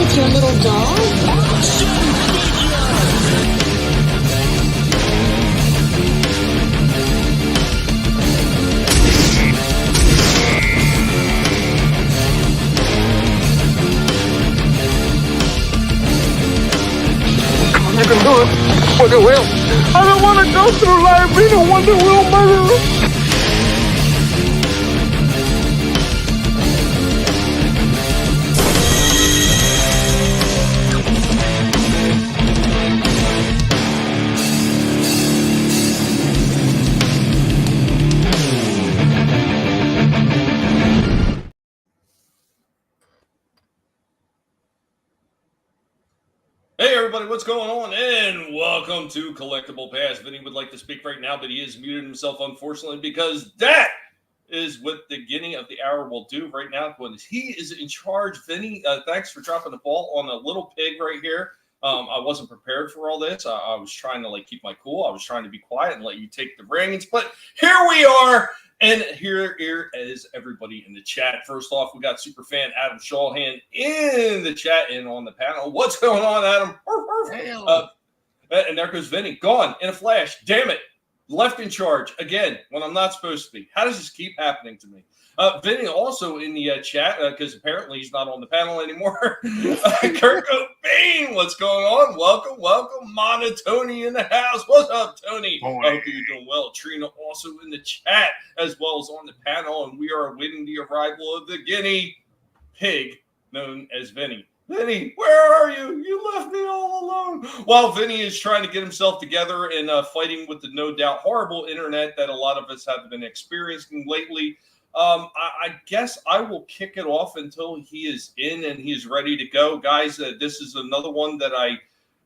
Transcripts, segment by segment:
with your little dog? I can do it with the wheel. I don't want to go through life being a wonder wheel murderer. Hey everybody, what's going on? And welcome to Collectible Pass. Vinny would like to speak right now, but he is muted himself, unfortunately, because that is what the beginning of the hour will do right now. When he is in charge. Vinny, thanks for dropping the ball on a little pig right here. I wasn't prepared for all this. I was trying to keep my cool. I was trying to be quiet and let you take the reins, but here we are. And here is everybody in the chat. First off, we got superfan Adam Shawhan in the chat and on the panel. What's going on, Adam? And there goes Vinny. Gone in a flash. Damn it. Left in charge again when I'm not supposed to be. How does this keep happening to me? Vinny also in the chat because apparently he's not on the panel anymore. Kirk O'Bain, what's going on? Welcome. Tony in the house. What's up, Tony? I hope you're doing well. Trina also in the chat as well as on the panel, and we are awaiting the arrival of the guinea pig known as Vinny. Vinny, where are you? You left me all alone. While Vinny is trying to get himself together and fighting with the no doubt horrible internet that a lot of us have been experiencing lately, I guess I will kick it off until he is in and he is ready to go. Guys, this is another one that I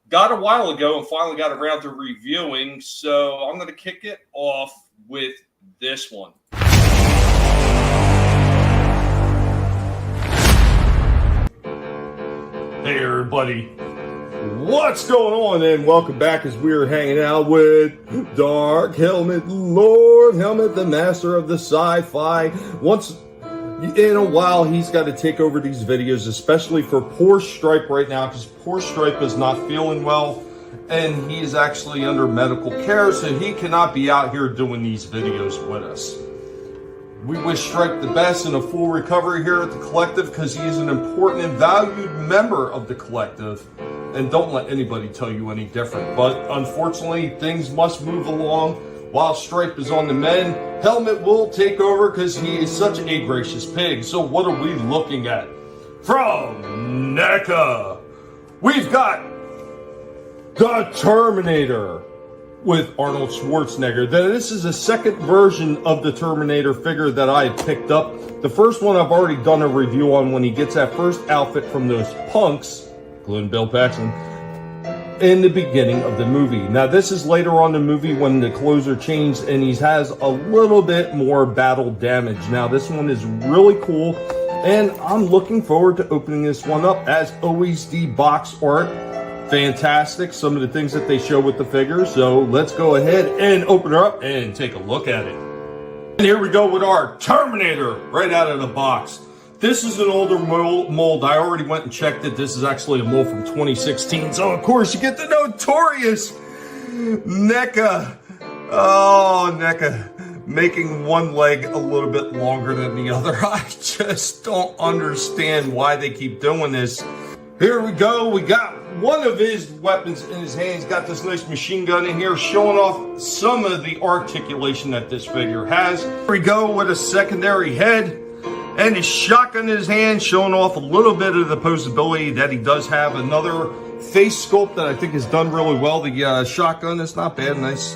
got a while ago and finally got around to reviewing. So I'm going to kick it off with this one. Hey everybody, what's going on? And welcome back as we're hanging out with Dark Helmet, Lord Helmet, the master of the sci-fi. Once in a while, he's got to take over these videos, especially for poor Stripe right now, because poor Stripe is not feeling well, and he is actually under medical care, so he cannot be out here doing these videos with us. We wish Stripe the best and a full recovery here at the Collective because he is an important and valued member of the Collective. And don't let anybody tell you any different. But unfortunately, things must move along. While Stripe is on the mend, Helmet will take over because he is such a gracious pig. So what are we looking at? From NECA, we've got the Terminator with Arnold Schwarzenegger. This is a second version of the Terminator figure that I picked up. The first one I've already done a review on when he gets that first outfit from those punks, including Bill Paxton, in the beginning of the movie. Now this is later on in the movie when the clothes are changed and he has a little bit more battle damage. Now this one is really cool and I'm looking forward to opening this one up. As always, the box art, fantastic. Some of the things that they show with the figure. So let's go ahead and open her up and take a look at it. And here we go with our Terminator right out of the box. This is an older mold. I already went and checked it. This is actually a mold from 2016. So of course you get the notorious NECA. Oh, NECA making one leg a little bit longer than the other. I just don't understand why they keep doing this. Here we go. We got one of his weapons in his hand. He's got this nice machine gun in here showing off some of the articulation that this figure has. Here we go with a secondary head and his shotgun in his hand, showing off a little bit of the posability that he does have. Another face sculpt that I think is done really well. The shotgun is not bad. Nice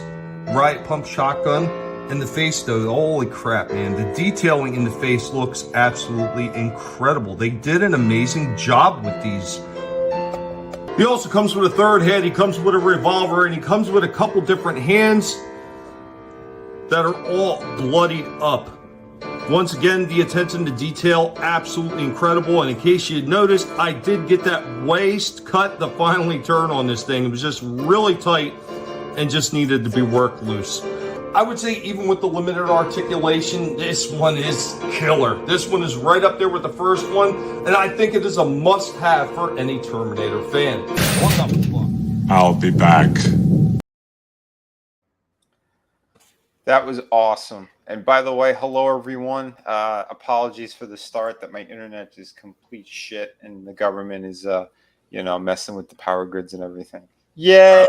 riot pump shotgun. And the face though, holy crap, man. The detailing in the face looks absolutely incredible. They did an amazing job with these. He also comes with a third head, he comes with a revolver, and he comes with a couple different hands that are all bloodied up. Once again, the attention to detail, absolutely incredible. And in case you noticed, I did get that waist cut to finally turn on this thing. It was just really tight and just needed to be worked loose. I would say even with the limited articulation, this one is killer. This one is right up there with the first one, and I think it is a must-have for any Terminator fan. What the fuck? I'll be back. That was awesome. And by the way, hello everyone. Apologies for the start that my internet is complete shit and the government is messing with the power grids and everything. Yay!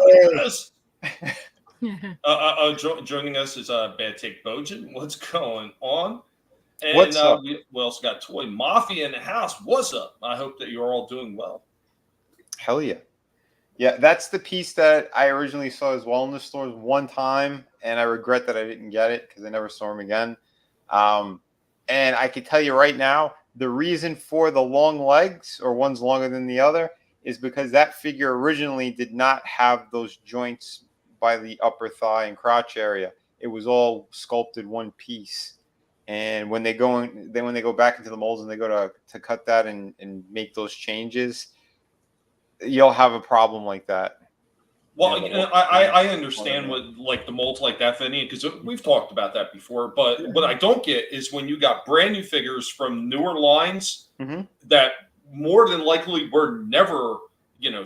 Joining us is Bad Take Bojan. What's going on? And What's up? We also got Toy Mafia in the house. What's up? I hope that you're all doing well. Hell yeah. Yeah, that's the piece that I originally saw as well in the stores one time, and I regret that I didn't get it because I never saw him again. And I can tell you right now, the reason for the long legs, or one's longer than the other, is because that figure originally did not have those joints by the upper thigh and crotch area. It was all sculpted one piece. And when they go back into the molds and they go to cut that and make those changes, you'll have a problem like that. Well, I understand what like the molds like that, Vinny, because we've talked about that before. But what I don't get is when you got brand new figures from newer lines that more than likely were never,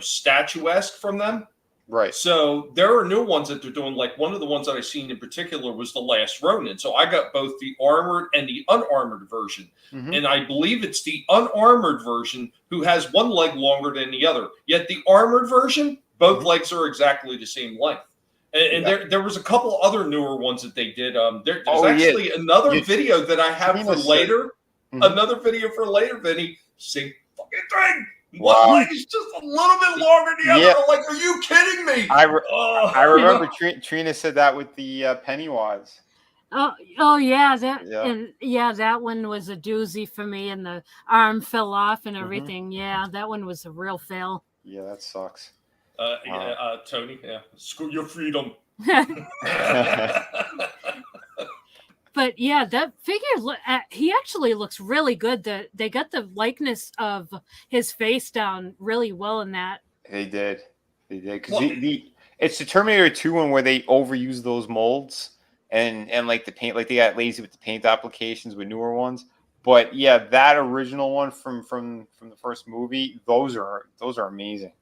statuesque from them. Right. So there are new ones that they're doing. Like one of the ones that I've seen in particular was the Last Ronin. So I got both the armored and the unarmored version. And I believe it's the unarmored version who has one leg longer than the other. Yet the armored version, both legs are exactly the same length. And there was a couple other newer ones that they did. There's actually another video that I have for later. Another video for later, Vinny. Same fucking thing. Wow. One leg is just a little bit longer than the other. I'm like, are you kidding me? I remember Trina said that with the Pennywise. Oh yeah, that one was a doozy for me, and the arm fell off and everything. Yeah, that one was a real fail. Yeah, that sucks. Tony, screw your freedom. But yeah, that figure, he actually looks really good. They got the likeness of his face down really well in that. They did. Because it's the Terminator 2 one where they overuse those molds and like the paint, like they got lazy with the paint applications with newer ones. But yeah, that original one from the first movie, those are amazing.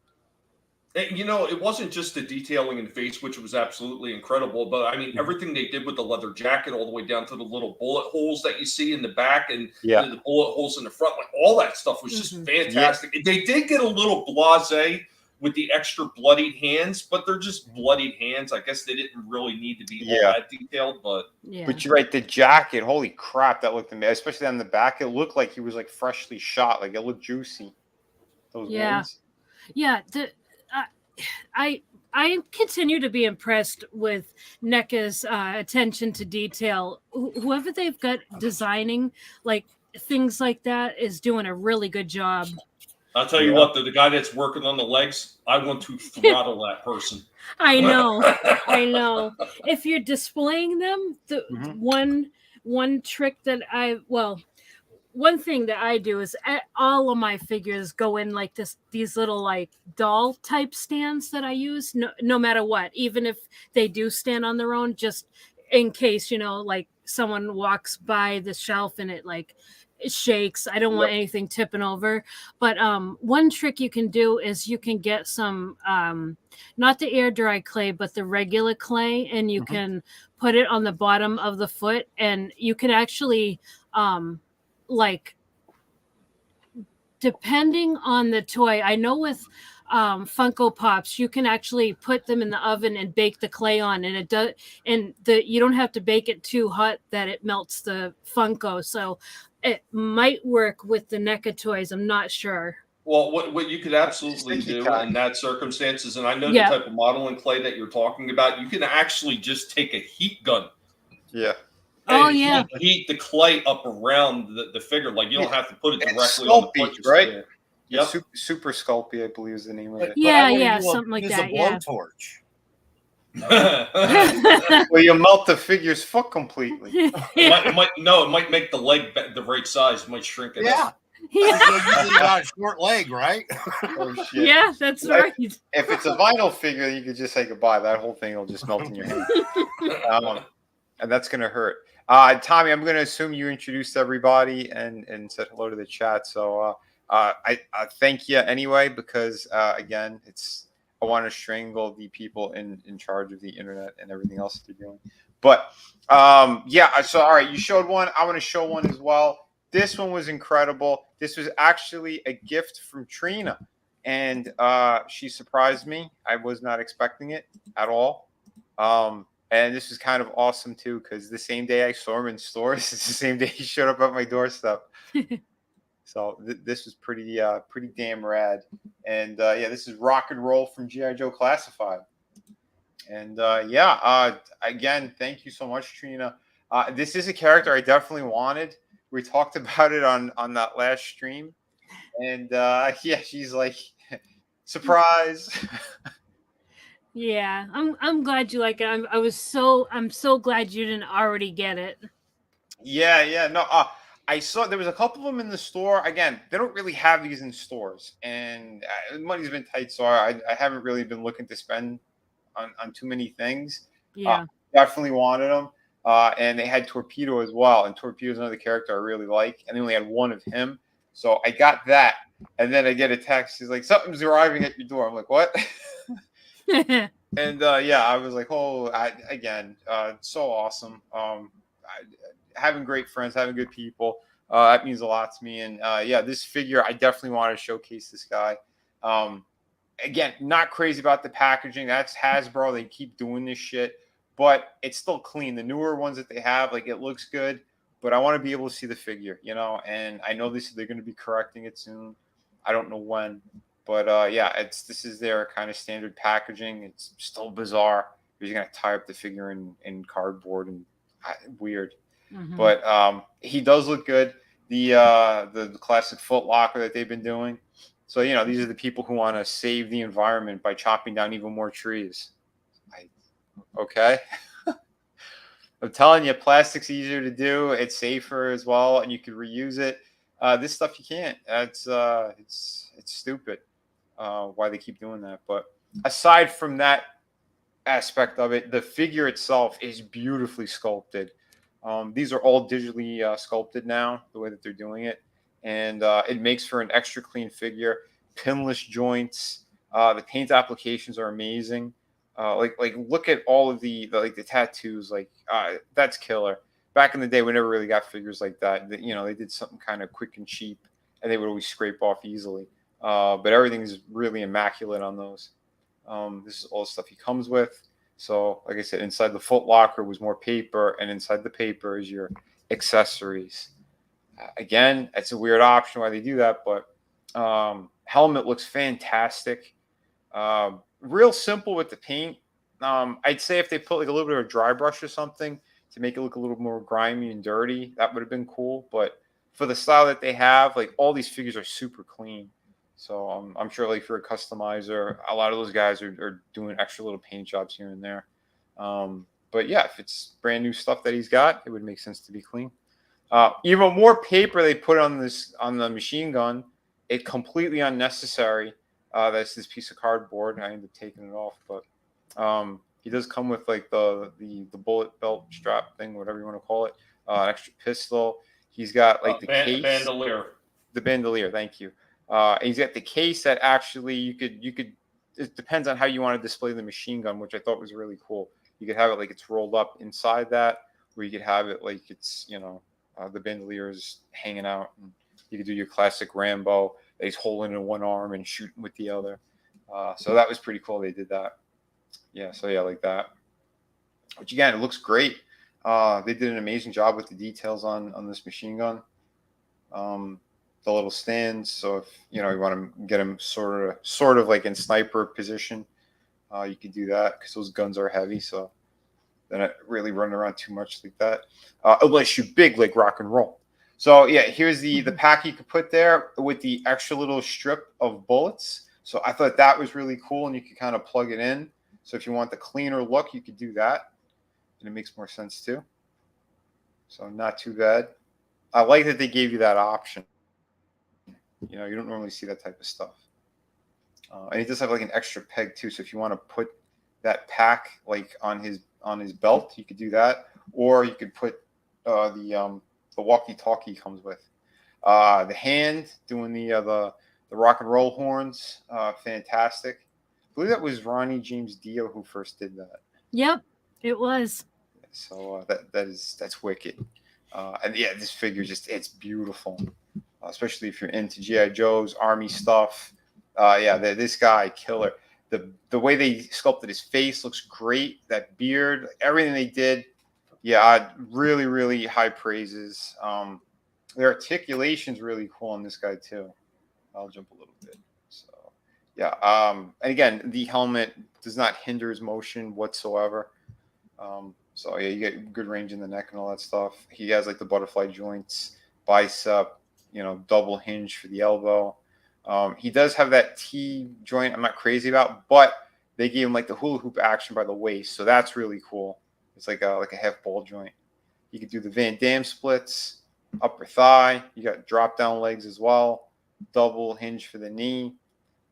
And, it wasn't just the detailing in the face, which was absolutely incredible, but I mean, everything they did with the leather jacket all the way down to the little bullet holes that you see in the back and the bullet holes in the front, like all that stuff was just fantastic. Yeah. They did get a little blasé with the extra bloodied hands, but they're just bloodied hands. I guess they didn't really need to be all that detailed, but But you're right, the jacket, holy crap, that looked amazing, especially on the back. It looked like he was like freshly shot, like it looked juicy. Those wounds. Yeah. I continue to be impressed with NECA's attention to detail. Whoever they've got designing like things like that is doing a really good job. I'll tell you what, the guy that's working on the legs, I want to throttle that person. I know. If you're displaying them, the one trick that one thing that I do is all of my figures go in like these little like doll type stands that I use no matter what, even if they do stand on their own, just in case, like someone walks by the shelf and it shakes. I don't want anything tipping over. But one trick you can do is you can get some, not the air dry clay, but the regular clay, and you can put it on the bottom of the foot, and you can actually depending on the toy, I know with Funko Pops, you can actually put them in the oven and bake the clay on, and you don't have to bake it too hot that it melts the Funko. So it might work with the NECA toys. I'm not sure. Well, what you could absolutely do in that circumstances, and I know the type of modeling clay that you're talking about, you can actually just take a heat gun. Yeah. Heat the clay up around the figure. Like you don't have to put it directly on the punch, right? Yep. Super Sculpey, I believe is the name of it. Yeah, something like that. A blowtorch. Well, you melt the figure's foot completely. It might make the leg the right size. It might shrink it. Yeah. Usually got a short leg, right? Oh shit. Yeah, that's right. If it's a vinyl figure, you could just say goodbye. That whole thing will just melt in your hand. and that's gonna hurt. Tommy, I'm gonna assume you introduced everybody and said hello to the chat. So I thank you anyway because again, I want to strangle the people in charge of the internet and everything else that they're doing. But yeah, so all right, you showed one. I want to show one as well. This one was incredible. This was actually a gift from Trina, and she surprised me. I was not expecting it at all. And this was kind of awesome too, because the same day I saw him in stores, it's the same day he showed up at my doorstep. So this was pretty damn rad. And yeah, this is Rock and Roll from G.I. Joe Classified. And yeah, again, thank you so much, Trina. This is a character I definitely wanted. We talked about it on that last stream, and yeah, she's like, surprise. Yeah, I'm glad you like it. I'm so glad you didn't already get it. Yeah, no. I saw there was a couple of them in the store. Again, they don't really have these in stores, and money's been tight, so I haven't really been looking to spend on too many things. Yeah. Definitely wanted them. And they had Torpedo as well, and Torpedo's another character I really like, and they only had one of him, so I got that. And then I get a text. He's like, "Something's arriving at your door." I'm like, "What?" And yeah, I was like, "Oh, again, so awesome." Having great friends, having good people, that means a lot to me. And yeah, this figure, I definitely want to showcase this guy. Again, not crazy about the packaging. That's Hasbro. They keep doing this shit, but it's still clean. The newer ones that they have, like, it looks good, but I want to be able to see the figure, you know. And I know they're going to be correcting it soon. I don't know when, but yeah, this is their kind of standard packaging. It's still bizarre. You're going to tie up the figure in cardboard and weird. Mm-hmm. But he does look good. The classic Foot Locker that they've been doing. So, you know, these are the people who want to save the environment by chopping down even more trees. Okay. I'm telling you, plastic's easier to do. It's safer as well, and you can reuse it. This stuff you can't. It's stupid why they keep doing that. But aside from that aspect of it, the figure itself is beautifully sculpted. These are all digitally sculpted now, the way that they're doing it. And it makes for an extra clean figure, pinless joints. The paint applications are amazing. Like look at all of the tattoos. Like that's killer. Back in the day, we never really got figures like that. You know, they did something kind of quick and cheap, and they would always scrape off easily. But everything's really immaculate on those. This is all the stuff he comes with. So, like I said, inside the Foot Locker was more paper, and inside the paper is your accessories. Again, it's a weird option why they do that, but helmet looks fantastic. Real simple with the paint. I'd say if they put like a little bit of a dry brush or something to make it look a little more grimy and dirty, that would have been cool. But for the style that they have, like all these figures are super clean. So I'm sure like if you're a customizer, a lot of those guys are doing extra little paint jobs here and there. But yeah, if it's brand new stuff that he's got, it would make sense to be clean. Even more paper they put on the machine gun. It completely unnecessary. That's this piece of cardboard. I ended up taking it off, but he does come with like the bullet belt strap thing, whatever you want to call it. An extra pistol. He's got like the case, bandolier. The bandolier. Thank you. And he's got the case that actually you could. It depends on how you want to display the machine gun, which I thought was really cool. You could have it like it's rolled up inside that, or you could have it like it's the bandolier is hanging out. And you could do your classic Rambo that he's holding in one arm and shooting with the other. So that was pretty cool. They did that. Yeah. So yeah, like that. Which again, it looks great. They did an amazing job with the details on this machine gun. The little stands. So if you want to get them sort of like in sniper position, you could do that because those guns are heavy. So they're not really running around too much like that, unless you big like Rock and Roll. So yeah, here's the pack you could put there with the extra little strip of bullets. So I thought that was really cool, and you could kind of plug it in. So if you want the cleaner look, you could do that, and it makes more sense too. So not too bad. I like that they gave you that option. You don't normally see that type of stuff. And he does have like an extra peg too. So if you want to put that pack like on his belt, you could do that. or you could put the walkie-talkie comes with. The hand doing the rock and roll horns, fantastic. I believe that was Ronnie James Dio who first did that. Yep, it was. So that's wicked. And yeah, this figure it's beautiful, especially if you're into GI Joe's Army stuff. This guy killer. The way they sculpted his face looks great. That beard, everything they did, really really high praises. The articulation's really cool on this guy too. I'll jump a little bit. So yeah, and again, the helmet does not hinder his motion whatsoever. So yeah, you get good range in the neck and all that stuff. He has like the butterfly joints, bicep, double hinge for the elbow. He does have that T joint I'm not crazy about, but they gave him like the hula hoop action by the waist, so that's really cool. It's like a half ball joint. You could do the Van Damme splits, upper thigh. You got drop down legs as well, double hinge for the knee.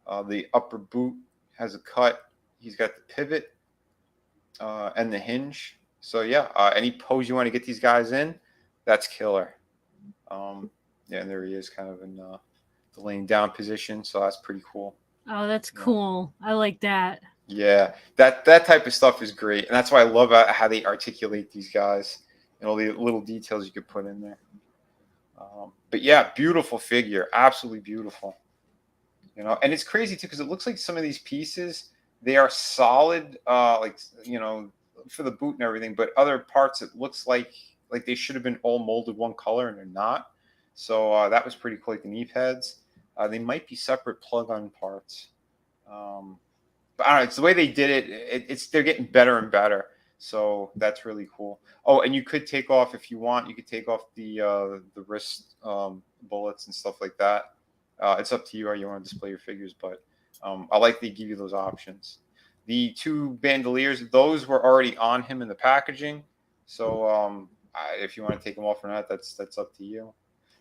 The upper boot has a cut. He's got the pivot and the hinge. So yeah, any pose you want to get these guys in, that's killer. And there he is, kind of in the laying down position. So that's pretty cool. Oh, that's cool. I like that. Yeah, that type of stuff is great, and that's why I love how they articulate these guys and all the little details you could put in there. But yeah, beautiful figure, absolutely beautiful. And it's crazy too because it looks like some of these pieces they are solid, for the boot and everything, but other parts it looks like they should have been all molded one color and they're not. So that was pretty cool. Like the knee pads, they might be separate plug-on parts. But I don't know. It's the way they did it. They're getting better and better. So that's really cool. Oh, and you could take off if you want. You could take off the wrist bullets and stuff like that. It's up to you how you want to display your figures, but I like they give you those options. The two bandoliers, those were already on him in the packaging. So if you want to take them off or not, that's up to you.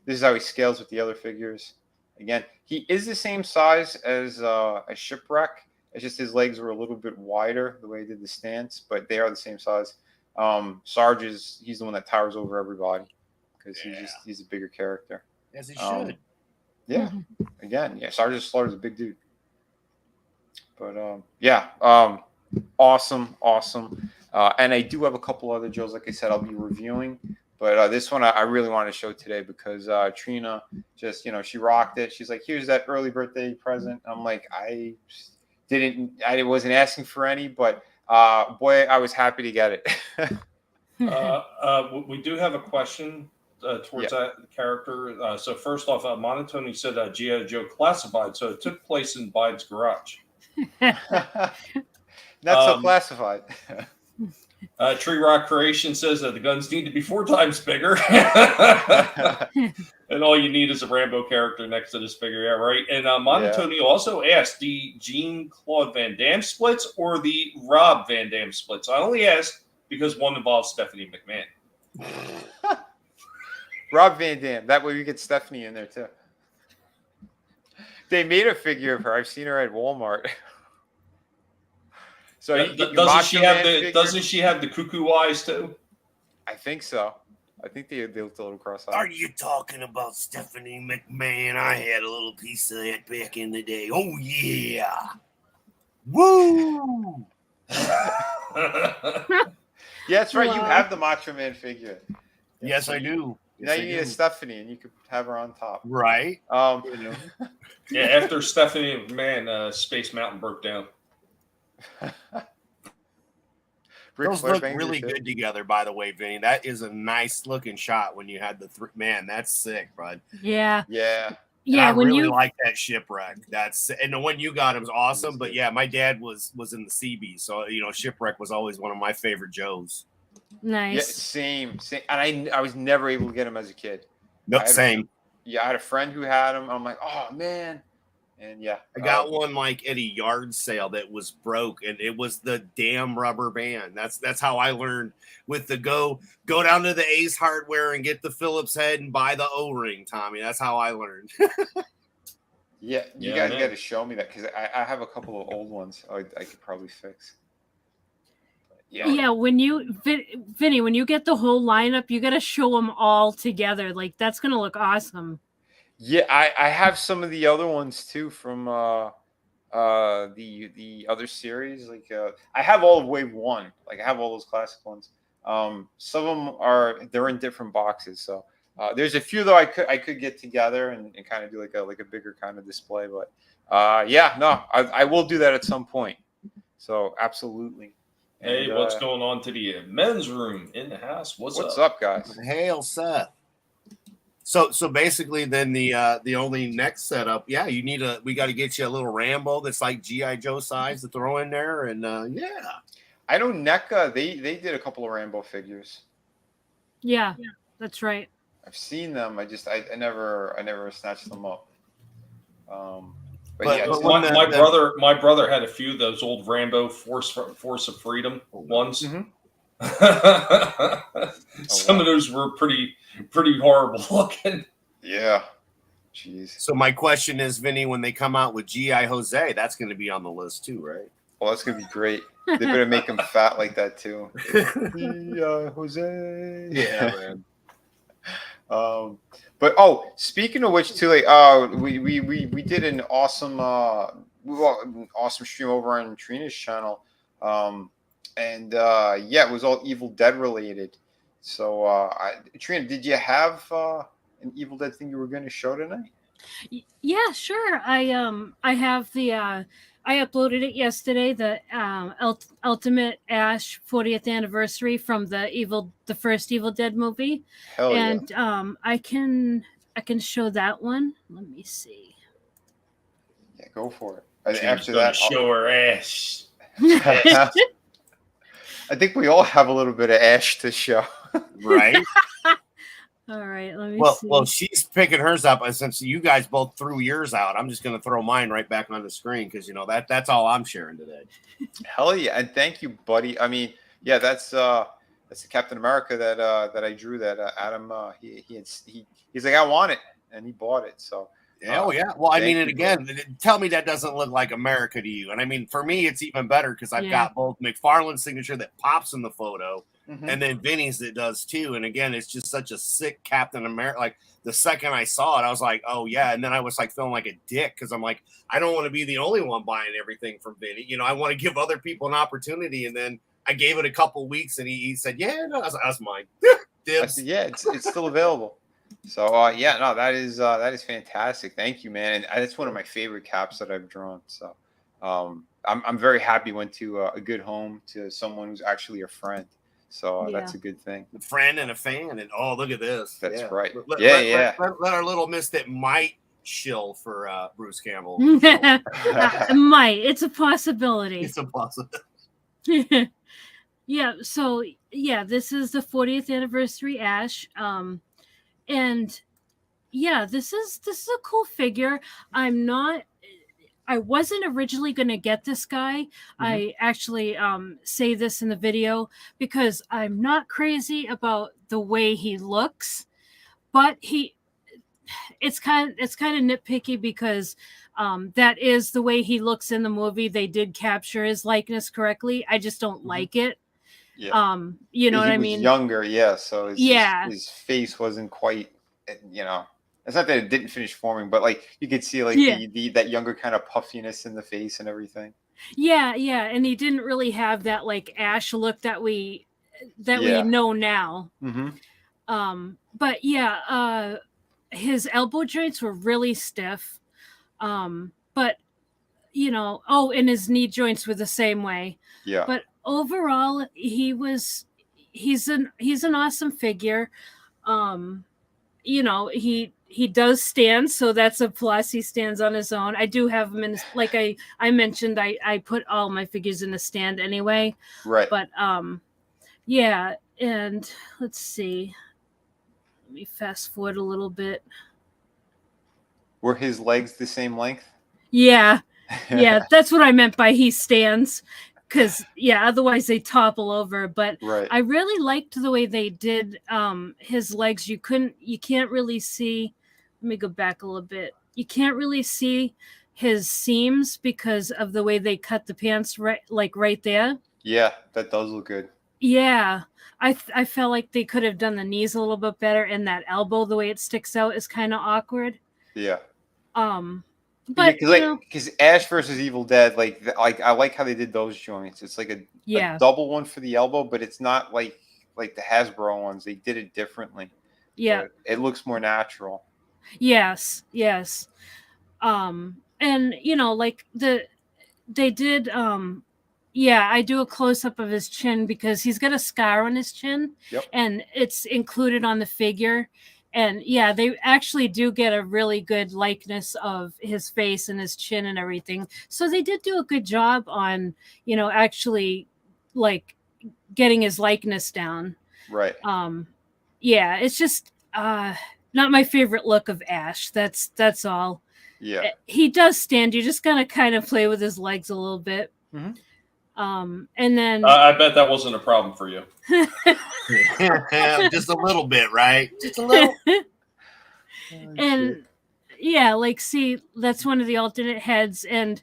This is how he scales with the other figures. Again, he is the same size as a Shipwreck. It's just his legs were a little bit wider the way he did the stance, but they are the same size. Sarge he's the one that towers over everybody because he's a bigger character. As he should. Yeah. Again, Sergeant Slaughter's a big dude. But awesome. And I do have a couple other Joes, like I said, I'll be reviewing. But this one I really wanted to show today because Trina just, she rocked it. She's like, here's that early birthday present. I'm like, I wasn't asking for any, but boy, I was happy to get it. We do have a question towards that character. So first off, Monotony said G.I. Joe Classified, so it took place in Bide's garage. Not so classified. Tree Rock Creation says that the guns need to be 4 times bigger. And all you need is a Rambo character next to this figure. Yeah, right. And Monotony also asked the Jean-Claude Van Damme splits or the Rob Van Damme splits. I only asked because one involves Stephanie McMahon. Rob Van Dam. That way we get Stephanie in there too. They made a figure of her. I've seen her at Walmart. So doesn't she have the cuckoo eyes too? I think so. I think they looked a little cross-eyed. Are you talking about Stephanie McMahon? I had a little piece of that back in the day. Oh yeah. Woo! Yeah, that's right. Wow. You have the Macho Man figure. Yes, I do. Now you need a Stephanie, and you could have her on top. Right. Yeah, after Stephanie McMahon, Space Mountain broke down. Those look really good together, by the way, Vinny. That is a nice looking shot when you had the man. That's sick, bud. Yeah. Yeah. Yeah, I really like that Shipwreck. And the one you got was awesome. But yeah, my dad was in the CB, so Shipwreck was always one of my favorite Joes. Nice. Yeah, same. And I was never able to get him as a kid. Nope, same. I had a friend who had him. I'm like, oh man. And yeah, I got one like at a yard sale that was broke, and it was the damn rubber band. That's how I learned with the go down to the Ace Hardware and get the Phillips head and buy the O-ring, Tommy. That's how I learned. You guys got to show me that because I have a couple of old ones I could probably fix. Yeah, when you Vinny, when you get the whole lineup, you got to show them all together. Like that's gonna look awesome. Yeah, I have some of the other ones too from the other series. Like I have all of Wave 1. Like I have all those classic ones. Some of them they're in different boxes. So there's a few though I could get together and kind of do like a bigger kind of display. But yeah, no, I will do that at some point. So absolutely. Hey, And, what's going on to the men's room in the house? What's up, guys? Hail, Seth. So basically, then the only next setup, we got to get you a little Rambo that's like GI Joe size to throw in there, and I know NECA they did a couple of Rambo figures. Yeah, that's right. I've seen them. I never snatched them up. But my brother had a few of those old Rambo Force of Freedom ones. Mm-hmm. Some of those were pretty horrible looking. Yeah. Jeez. So my question is, Vinny, when they come out with G.I. Jose, that's going to be on the list too, right? Well, that's going to be great. They better make him fat like that too. G.I. Jose. Yeah, man. But speaking of which, too, like we did an awesome stream over on Trina's channel, and it was all Evil Dead related. So, Trina, did you have an Evil Dead thing you were going to show tonight? Yeah, sure. I have the I uploaded it yesterday, the Ultimate Ash 40th anniversary from the first Evil Dead movie. Hell and yeah. I can show that one. Let me see. Yeah, go for it. After that, show her ass. I think we all have a little bit of Ash to show. Right? All right, let me see. Well, she's picking hers up, and since you guys both threw yours out, I'm just going to throw mine right back on the screen because that's all I'm sharing today. Hell yeah, and thank you, buddy. I mean, yeah, that's the Captain America that I drew. That Adam he's like, I want it, and he bought it. So hell yeah. Well, I mean, and again, tell me that doesn't look like America to you. And I mean, for me, it's even better because I've got both McFarlane's signature that pops in the photo. Mm-hmm. And then Vinny's that does too. And again, it's just such a sick Captain America. Like the second I saw it, I was like, oh yeah. And then I was like feeling like a dick because I'm like, I don't want to be the only one buying everything from Vinny. I want to give other people an opportunity. And then I gave it a couple weeks and he said, yeah, no, that's mine. Said, yeah, it's still available. So that is fantastic. Thank you, man. And that's one of my favorite caps that I've drawn. So I'm very happy went to a good home to someone who's actually a friend. So that's a good thing. A friend and a fan, and look at this. That's right. Let our little miss that might shill for Bruce Campbell. Might. It's a possibility. It's a possibility. Yeah. So this is the 40th anniversary Ash. And yeah, this is a cool figure. I wasn't originally going to get this guy. Mm-hmm. I actually say this in the video because I'm not crazy about the way he looks, but it's kind of nitpicky because that is the way he looks in the movie. They did capture his likeness correctly. I just don't like it. Yeah. You know what I mean? Younger, yeah. So his face wasn't quite, It's not that it didn't finish forming, but like you could see like that younger kind of puffiness in the face and everything. Yeah, and he didn't really have that like Ash look that we know now. Mm-hmm. But his elbow joints were really stiff. But and his knee joints were the same way. Yeah. But overall, he's an awesome figure. He does stand, so that's a plus. He stands on his own. I do have him in, like I mentioned, I put all my figures in a stand anyway. Right. But and let's see. Let me fast forward a little bit. Were his legs the same length? Yeah. That's what I meant by he stands. Because otherwise they topple over. But right. I really liked the way they did his legs. You can't really see. Let me go back a little bit. You can't really see his seams because of the way they cut the pants right there. Yeah, that does look good. Yeah, I felt like they could have done the knees a little bit better, and that elbow, the way it sticks out, is kind of awkward. Yeah. Yeah, But you know, because Ash versus Evil Dead, like I like how they did those joints. It's like a yeah, double one for the elbow, but it's not like the Hasbro ones. They did it differently. yeah, But it looks more natural. yes, yes. And you know, like they did yeah, I do a close up of his chin because he's got a scar on his chin. Yep. And it's included on the figure. And yeah, they actually do get a really good likeness of his face and his chin and everything. So they did do a good job on, you know, actually like getting his likeness down. Right. Yeah, it's just not my favorite look of Ash. That's all. Yeah. He does stand. You just gotta kind of play with his legs a little bit. Mm-hmm. And then I bet that wasn't a problem for you. Just a little bit, right? Just a little. and yeah, like see, that's one of the alternate heads, and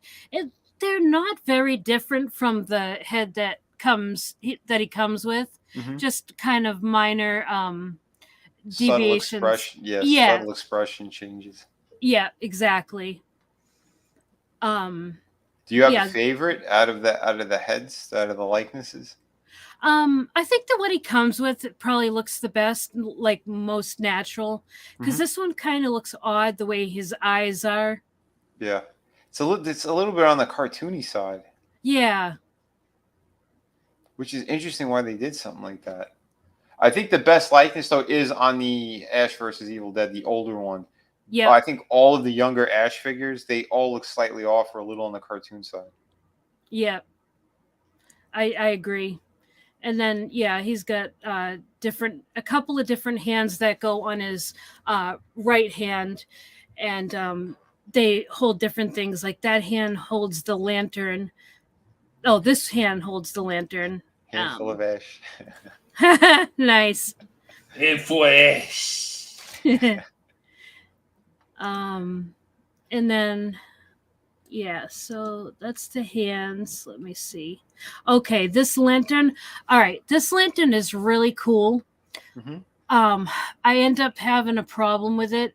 they're not very different from the head that he comes with. Mm-hmm. Just kind of minor Subtle deviations. expression. Yes. Yeah. Subtle expression changes. Yeah, exactly. Do you have a favorite out of the heads, out of the likenesses? I think that what he comes with probably looks the best, like most natural, because this one kind of looks odd the way his eyes are. Yeah, it's a little bit on the cartoony side. Yeah, which is interesting why they did something like that. I think the best likeness though is on the Ash versus Evil Dead, the older one. Yeah, I think all of the younger Ash figures, they all look slightly off or a little on the cartoon side. Yeah, I agree. And then yeah, he's got a couple of different hands that go on his right hand, and they hold different things. Like that hand holds the lantern. Oh, this hand holds the lantern. Handful of Ash. Nice. Handful of Ash. And then yeah, so that's the hands. Let me see. Okay, this lantern. All right, this lantern is really cool. Mm-hmm. I end up having a problem with it.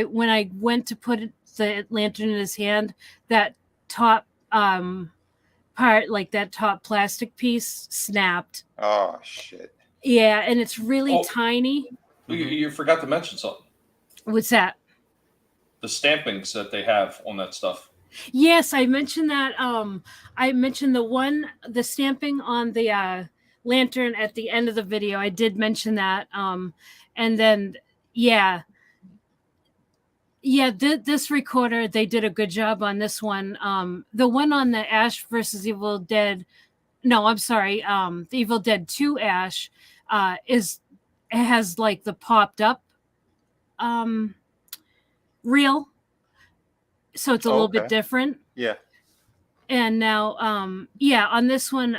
When I went to put the lantern in his hand, that top part, like that top plastic piece, snapped. Oh shit. Yeah, and it's really tiny. You forgot to mention something. What's that? The stampings that they have on that stuff. Yes, I mentioned that. I mentioned the stamping on the lantern at the end of the video. I did mention that. And then, yeah, this recorder, they did a good job on this one. The one on the Ash versus Evil Dead. No, I'm sorry. The Evil Dead 2 Ash it has like the popped up reel. So it's a little bit different. Yeah. And now, on this one,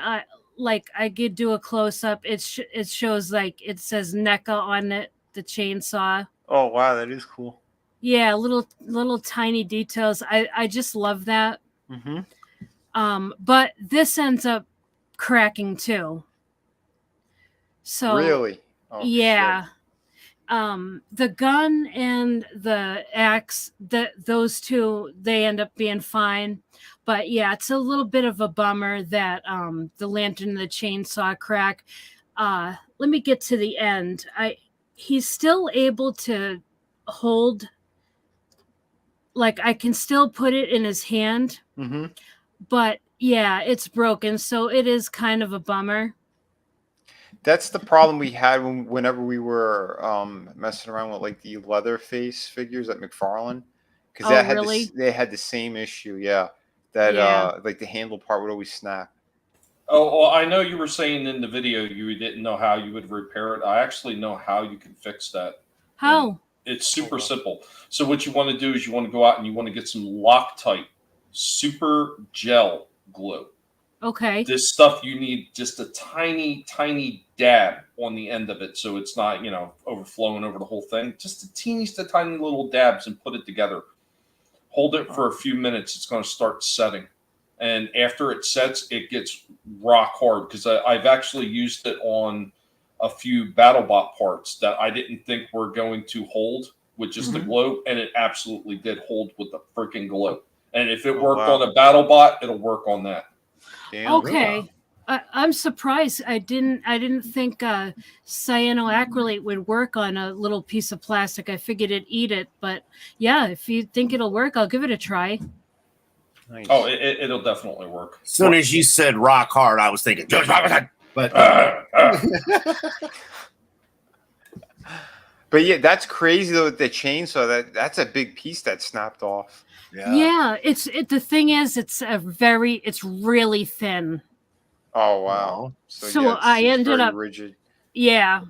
like I could do a close up. It shows like it says NECA on it, the chainsaw. Oh wow, that is cool. Yeah, little tiny details. I just love that. Mm-hmm. But this ends up cracking too. So really, yeah. Shit. The gun and the axe, those two, they end up being fine. But yeah, it's a little bit of a bummer that the lantern and the chainsaw crack. Let me get to the end. He's still able to hold, like I can still put it in his hand. Mm-hmm. But yeah, it's broken, so it is kind of a bummer. That's the problem we had whenever we were messing around with like the Leatherface figures at McFarlane, because they had the same issue. Yeah, that like the handle part would always snap. Oh, well, I know you were saying in the video you didn't know how you would repair it. I actually know how you can fix that. How? And it's super simple. So what you want to do is you want to go out and you want to get some Loctite super gel glue. Okay. This stuff, you need just a tiny, tiny dab on the end of it, so it's not, overflowing over the whole thing. Just the teeniest, tiny little dabs, and put it together. Hold it for a few minutes. It's going to start setting. and after it sets, it gets rock hard because I've actually used it on a few BattleBot parts that I didn't think were going to hold with just the glow, and it absolutely did hold with the freaking glow. And if it worked on a BattleBot, it'll work on that. Damn. Okay. I'm surprised. I didn't think cyanoacrylate would work on a little piece of plastic. I figured it'd eat it, but yeah, if you think it'll work, I'll give it a try. Nice. Oh, it'll definitely work. As soon as you said rock hard, I was thinking, but But yeah, that's crazy though with the chainsaw. That's a big piece that snapped off. Yeah, the thing is, it's really thin. Oh wow! So yeah, I it's ended very up rigid. Yeah,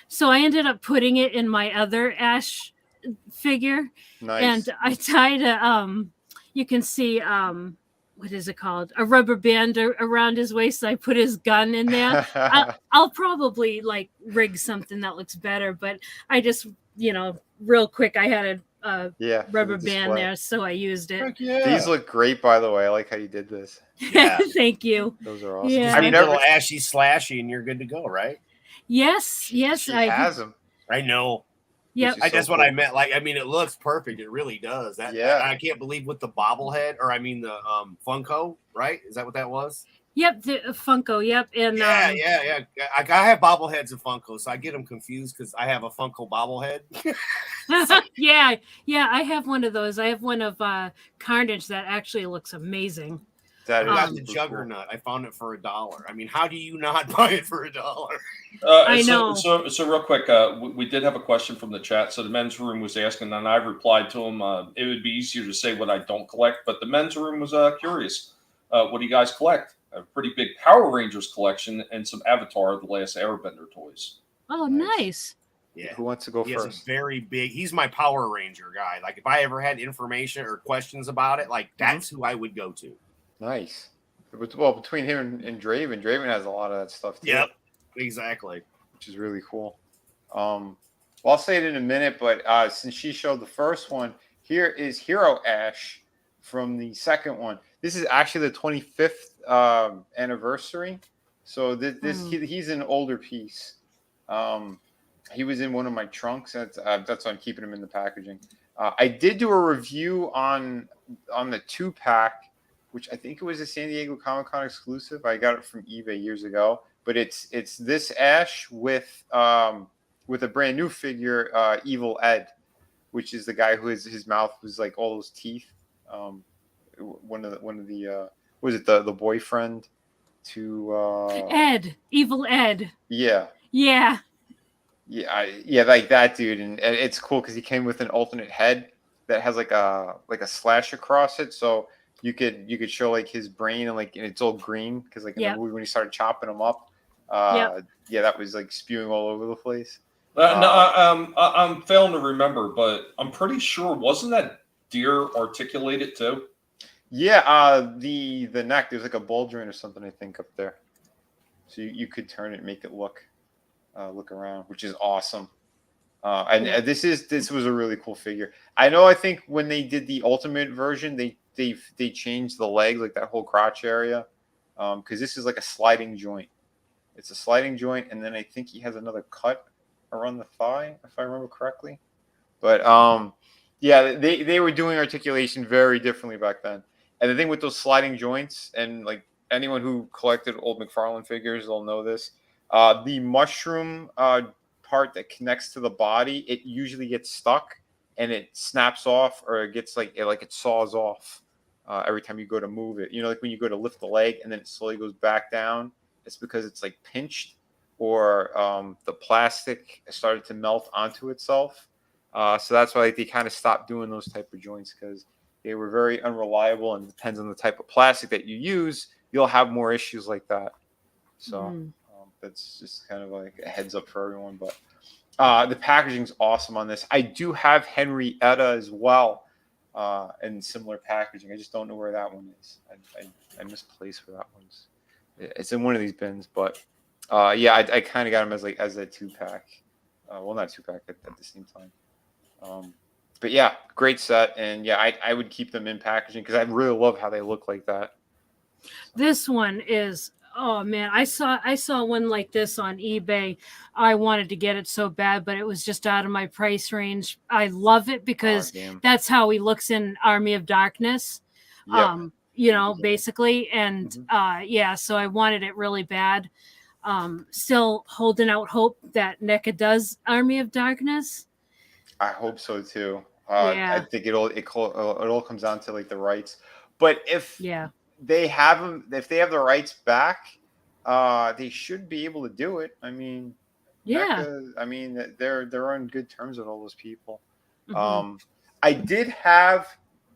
so I ended up putting it in my other Ash figure, Nice. and I tied you can see what is it called? A rubber band around his waist. So I put his gun in there. I'll probably like rig something that looks better, but I just real quick I had a rubber band there, so I used it. These look great, by the way. I like how you did this. Yeah. Thank you. Those are awesome. Yeah. I mean, little ashy slashy, and you're good to go, right? Yes. She has them. I know. Yep. That's what I meant. Like, I mean, it looks perfect. It really does. I can't believe with the bobblehead, or I mean the Funko, right? Is that what that was? Yep, the Funko. Yep, and yeah. I have bobbleheads and Funko, so I get them confused because I have a Funko bobblehead. yeah. I have one of those. I have one of Carnage that actually looks amazing. I got the Juggernaut. Cool. I found it for $1. I mean, how do you not buy it for $1? I know. So real quick, we did have a question from the chat. So the men's room was asking, and I replied to him. It would be easier to say what I don't collect, but the men's room was curious. What do you guys collect? A pretty big Power Rangers collection and some Avatar: The Last Airbender toys. Oh, nice. Yeah. Who wants to go first? He's very big. He's my Power Ranger guy. Like, if I ever had information or questions about it, like that's who I would go to. Nice. Well, between him and Draven has a lot of that stuff too. Yep, exactly. Which is really cool. Well, I'll say it in a minute, but since she showed the first one, here is Hero Ash from the second one. This is actually the 25th anniversary. So he's an older piece. He was in one of my trunks. That's why I'm keeping him in the packaging. I did do a review on the 2-pack, which I think it was a San Diego Comic-Con exclusive. I got it from eBay years ago. But it's this Ash with a brand new figure, Evil Ed, which is the guy who his mouth was like all those teeth. One of the was it the boyfriend to Ed, Evil Ed. Yeah, like that dude, and it's cool because he came with an alternate head that has like a slash across it, so you could show like his brain and it's all green because in the movie when he started chopping him up, that was like spewing all over the place. I'm failing to remember, but I'm pretty sure wasn't that deer articulated too? Yeah, the neck, there's like a ball joint or something, I think, up there. So you could turn it and make it look around, which is awesome. And this was a really cool figure. I think when they did the ultimate version, they changed the legs, like that whole crotch area, because this is like a sliding joint. It's a sliding joint, and then I think he has another cut around the thigh, if I remember correctly. But they were doing articulation very differently back then. And the thing with those sliding joints, and like anyone who collected old McFarlane figures, they'll know this. The mushroom part that connects to the body, it usually gets stuck and it snaps off, or it gets it saws off every time you go to move it. Like when you go to lift the leg and then it slowly goes back down, it's because it's like pinched, or the plastic started to melt onto itself. So that's why they kind of stopped doing those type of joints, because they were very unreliable, and depends on the type of plastic that you use, you'll have more issues like that. So that's just kind of like a heads up for everyone. But the packaging's awesome on this. I do have Henrietta as well, in similar packaging. I just don't know where that one is. I misplaced where that one's. It's in one of these bins, but I kind of got them as a 2-pack. Well, not 2-pack at the same time. But great set, and I would keep them in packaging because I really love how they look like that. This one is, oh man, I saw one like this on eBay. I wanted to get it so bad, but it was just out of my price range. I love it because damn. that's how he looks in Army of Darkness. Yep. Basically. And yeah, so I wanted it really bad. Still holding out hope that NECA does Army of Darkness. I hope so too. Yeah. I think it all comes down to like the rights. But if Yeah. they have them, if they have the rights back, they should be able to do it. I mean, Yeah. NECA, I mean, they're on good terms with all those people. Mhm. I did have,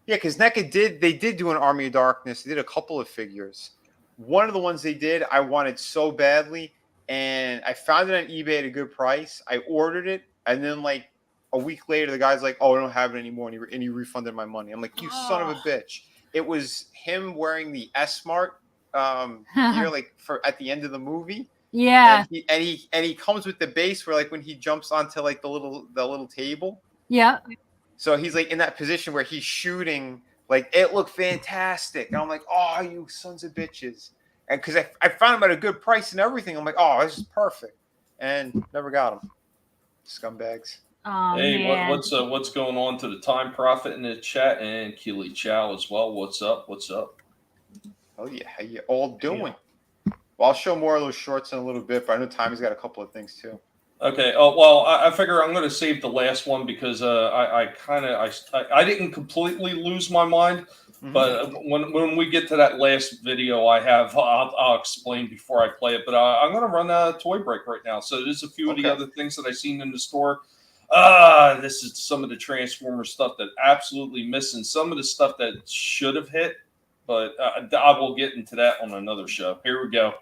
because NECA did do an Army of Darkness. They did a couple of figures. One of the ones they did, I wanted so badly, and I found it on eBay at a good price. I ordered it, and then like a week later, the guy's like, "Oh, I don't have it anymore," and he refunded my money. I'm like, "You son of a bitch!" It was him wearing the S-Mart gear, like for at the end of the movie. Yeah. And he comes with the base where like when he jumps onto like the little table. Yeah. So he's like in that position where he's shooting. Like it looked fantastic. And I'm like, "Oh, you sons of bitches!" And because I found him at a good price and everything, I'm like, "Oh, this is perfect." And never got him. Scumbags. Oh, Hey, man. what's going on to the Time Prophet in the chat and Keely Chow as well? What's up? What's up? Oh yeah, how you all doing? Well, I'll show more of those shorts in a little bit, but I know Tommy's got a couple of things too. Okay. Oh well, I figure I'm going to save the last one because I didn't completely lose my mind, but when we get to that last video, I'll explain before I play it. But I'm going to run a toy break right now. So there's a few of the other things that I've seen in the store. This is some of the Transformer stuff that absolutely missing. Some of the stuff that should have hit, but I will get into that on another show. Here we go.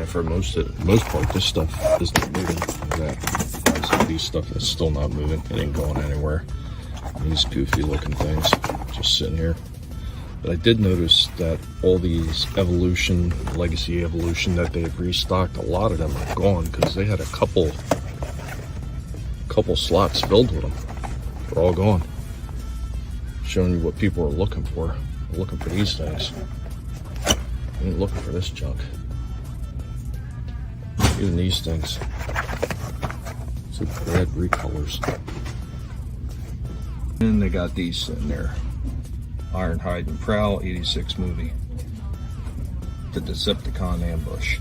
For most part, this stuff isn't moving. That these stuff is still not moving. It ain't going anywhere. These goofy looking things just sitting here. But I did notice that all these legacy evolution that they've restocked, a lot of them are gone because they had a couple slots filled with them. They're all gone. Showing you what people are looking for. They're looking for these things. They ain't looking for this junk. Even these things. It's a bad recolors. And they got these sitting there. Ironhide and Prowl 86 movie. The Decepticon ambush.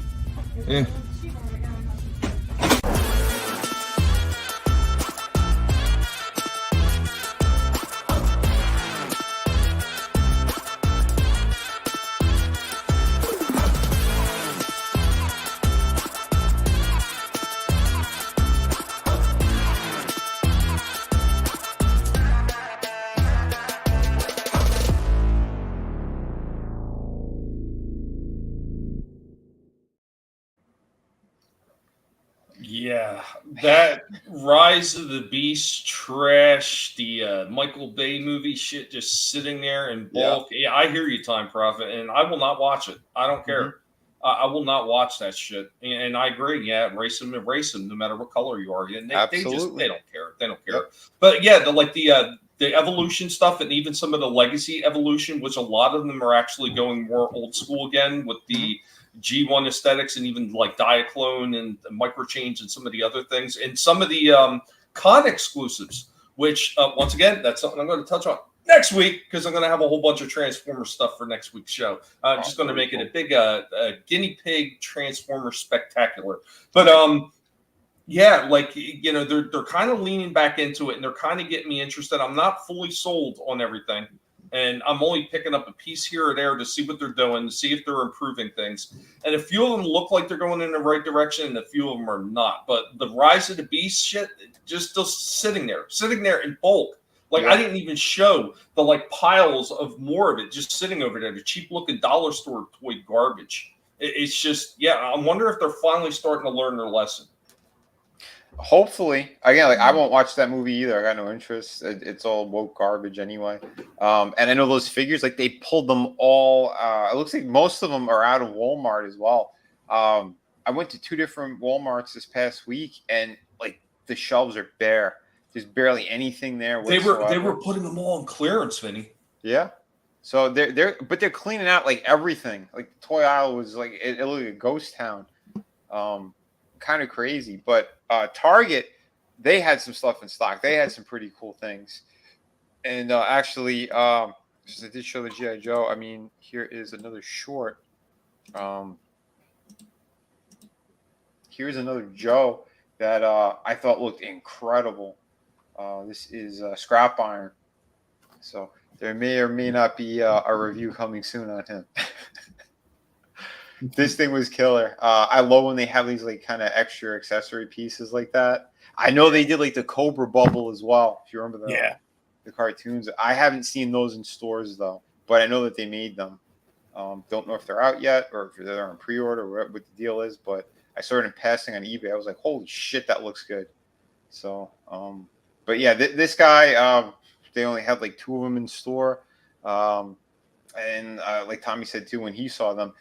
Yeah, that Rise of the Beast trash, the Michael Bay movie shit just sitting there in bulk. Yeah, I hear you, Time Prophet, and I will not watch it. I don't care. I will not watch that shit. And I agree. Yeah, race them, no matter what color you are. And they don't care. They don't care. Yep. But yeah, the evolution stuff and even some of the legacy evolution, which a lot of them are actually going more old school again with the G1 aesthetics and even like Diaclone and Microchange and some of the other things and some of the con exclusives, which once again, that's something I'm going to touch on next week because I'm going to have a whole bunch of Transformer stuff for next week's show. I'm just going to make it a big guinea pig Transformer spectacular. But yeah, like, you know, they're kind of leaning back into it and they're kind of getting me interested. I'm not fully sold on everything. And I'm only picking up a piece here or there to see what they're doing, to see if they're improving things. And a few of them look like they're going in the right direction, and a few of them are not. But the Rise of the Beast shit, just still sitting there in bulk. Like, Yeah. I didn't even show the like piles of more of it just sitting over there, the cheap looking dollar store toy garbage. It's just, yeah, I wonder if they're finally starting to learn their lesson. Hopefully, again, like I won't watch that movie either. I got no interest. It's all woke garbage anyway. And I know those figures, like they pulled them all. It looks like most of them are out of Walmart as well. I went to 2 different Walmarts this past week, and like the shelves are bare. There's barely anything there whatsoever. They were putting them all on clearance, Vinny. Yeah. So they're cleaning out like everything. Like the toy aisle was like it looked like a ghost town. Kind of crazy. But Target, they had some stuff in stock. They had some pretty cool things. And actually, since I did show the G.I. Joe, I mean, here is another short. Here's another Joe that I thought looked incredible. This is Scrap Iron. So there may or may not be a review coming soon on him. This thing was killer. I love when they have these like kind of extra accessory pieces like that. I know they did like the Cobra Bubble as well. If you remember the cartoons. I haven't seen those in stores though, but I know that they made them. Don't know if they're out yet or if they're on pre-order or what the deal is, but I saw it in passing on eBay. I was like, holy shit, that looks good. So, but yeah, this guy, they only had like 2 of them in store. And like Tommy said too, when he saw them,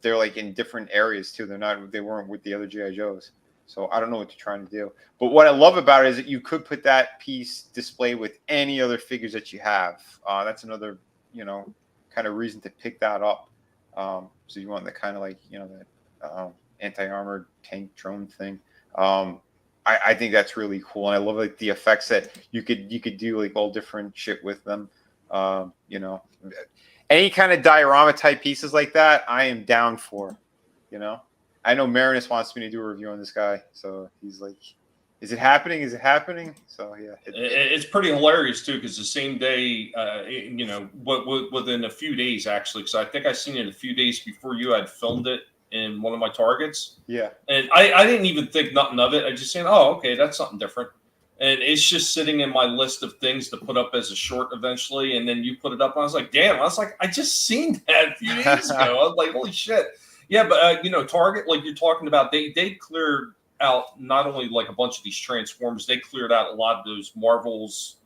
they're like in different areas too. They weren't with the other G.I. Joes. So I don't know what they're trying to do. But what I love about it is that you could put that piece display with any other figures that you have. That's another, kind of reason to pick that up. So you want the kind of like, that anti-armored tank drone thing. I think that's really cool. And I love like the effects that you could do like all different shit with them. Any kind of diorama type pieces like that, I am down for. I know Marinus wants me to do a review on this guy, so he's like, "Is it happening? Is it happening?" So yeah, it's pretty hilarious too because the same day, within a few days actually, because I think I seen it a few days before you had filmed it in one of my targets. Yeah, and I didn't even think nothing of it. I just saying, oh, okay, that's something different. And it's just sitting in my list of things to put up as a short eventually. And then you put it up, and I was like, damn, I just seen that a few days ago. I was like, holy shit. Yeah, but, Target, like you're talking about, they cleared out not only like a bunch of these Transformers, they cleared out a lot of those Marvel's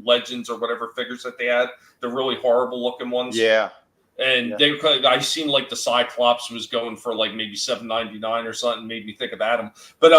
Legends or whatever figures that they had, the really horrible looking ones. Yeah. And I seen like the Cyclops was going for like maybe $7.99 or something, made me think of Adam. But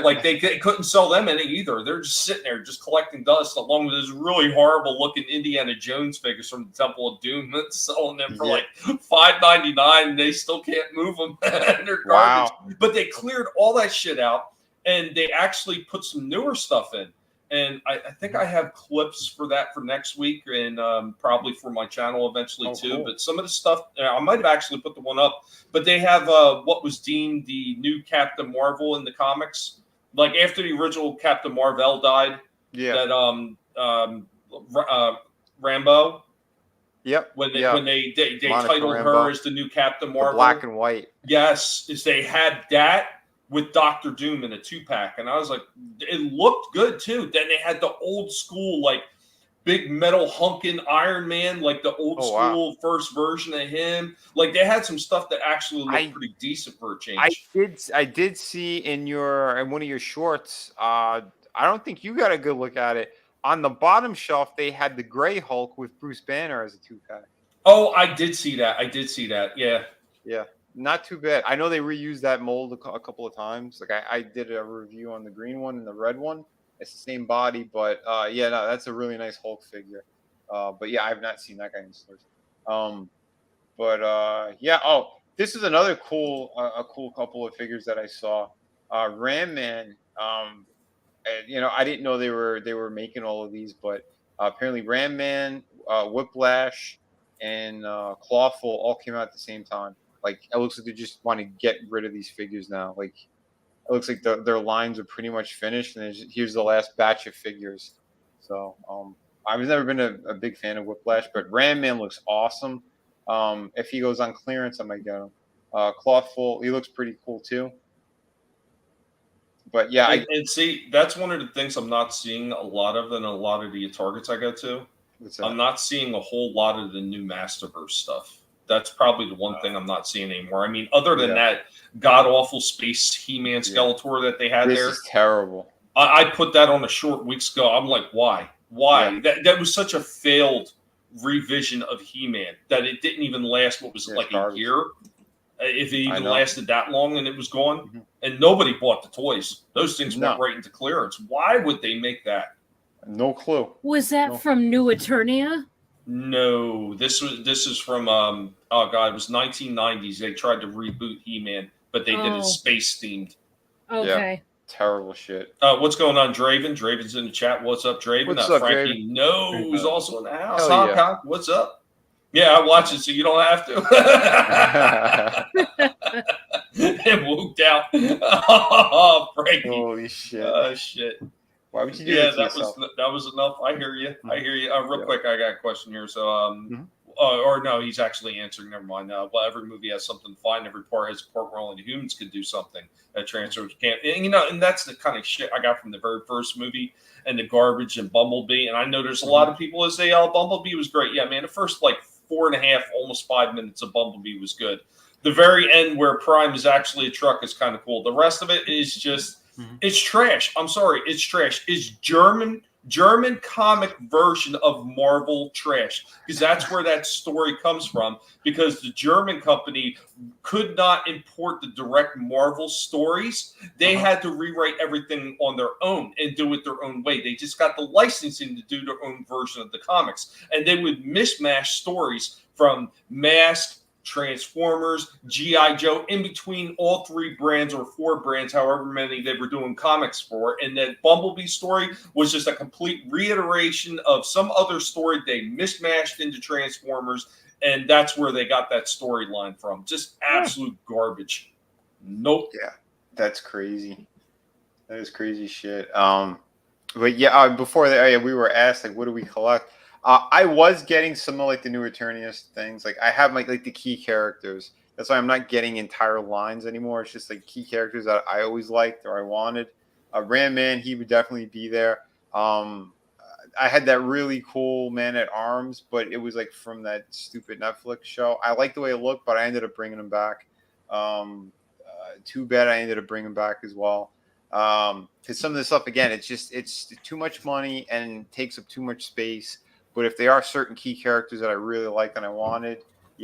like they couldn't sell them any either. They're just sitting there, just collecting dust, along with those really horrible looking Indiana Jones figures from the Temple of Doom. That's selling them for like $5.99, and they still can't move them. They're garbage. Wow. But they cleared all that shit out, and they actually put some newer stuff in. And I think I have clips for that for next week and probably for my channel eventually too. Cool. But some of the stuff, I might have actually put the one up. But they have what was deemed the new Captain Marvel in the comics. Like after the original Captain Marvel died. Yeah. That Rambo. Yep. When they titled her as the new Captain Marvel. The black and white. Yes. Is they had that with Dr. Doom in a 2-pack. And I was like, it looked good too. Then they had the old school, like big metal hunkin' Iron Man, like the old school first version of him. Like they had some stuff that actually looked pretty decent for a change. I did see in one of your shorts, I don't think you got a good look at it. On the bottom shelf, they had the Gray Hulk with Bruce Banner as a 2-pack. Oh, I did see that. Yeah. Yeah. Not too bad. I know they reused that mold a couple of times. Like I did a review on the green one and the red one. It's the same body, but that's a really nice Hulk figure. But yeah, I've not seen that guy in stores. This is another cool couple of figures that I saw. Ram Man. I didn't know they were making all of these, but apparently Ram Man, Whiplash, and Clawful all came out at the same time. Like it looks like they just want to get rid of these figures now. Like it looks like their lines are pretty much finished, and here's the last batch of figures. So I've never been a big fan of Whiplash, but Ram Man looks awesome. If he goes on clearance, I might get him. Clawful, he looks pretty cool too. But yeah, and see, that's one of the things I'm not seeing a lot of in a lot of the Targets I go to. I'm not seeing a whole lot of the new Masterverse stuff. That's probably the one thing I'm not seeing anymore. I mean, other than that god awful space He-Man Skeletor that they had this there, is terrible. I put that on a short weeks ago. I'm like, why? Why? That was such a failed revision of He-Man that it didn't even last. What was it, like a year? If it even lasted that long, and it was gone, and nobody bought the toys. Those things went right into clearance. Why would they make that? No clue. Was that from New Eternia? No, this is from oh god, it was 1990s. They tried to reboot He-Man, but they did it space themed. Okay. Yeah, terrible shit. What's going on, Draven? Draven's in the chat. What's up, Draven? What's up, Frankie Draven? knows also in the house. Hell yeah. Hancock, what's up? Yeah, I watch it so you don't have to. It whooped out. Oh, Frankie. Holy shit. Oh, shit. Why would you do that to yourself? That was enough. I hear you. I hear you. Real quick, I got a question here. So, or no, he's actually answering. Never mind. Well, every movie has something fine. Every part has a part where only humans could do something that transfers can't. And, and that's the kind of shit I got from the very first movie and the garbage and Bumblebee. And I know there's a lot of people that say, "Oh, Bumblebee was great." Yeah, man. The first 4.5, almost 5 minutes of Bumblebee was good. The very end where Prime is actually a truck is kind of cool. The rest of it is just it's trash. I'm sorry, it's trash. It's German comic version of Marvel trash, because that's where that story comes from, because the German company could not import the direct Marvel stories. They had to rewrite everything on their own and do it their own way. They just got the licensing to do their own version of the comics, and they would mishmash stories from Mask, Transformers, G.I. Joe, in between all 3 brands or 4 brands, however many they were doing comics for. And that Bumblebee story was just a complete reiteration of some other story they mishmashed into Transformers, and that's where they got that storyline from. Just absolute garbage. Nope. Yeah, that's crazy. That is crazy shit. But yeah, before that, we were asked, what do we collect? I was getting some of the new Eternius things. I have the key characters. That's why I'm not getting entire lines anymore. It's just key characters that I always liked or I wanted. Ram Man, he would definitely be there. I had that really cool Man at Arms, but it was from that stupid Netflix show. I liked the way it looked, but I ended up bringing him back. Too bad I ended up bringing him back as well. Because some of this stuff, again, it's too much money and takes up too much space. But if they are certain key characters that I really like and I wanted,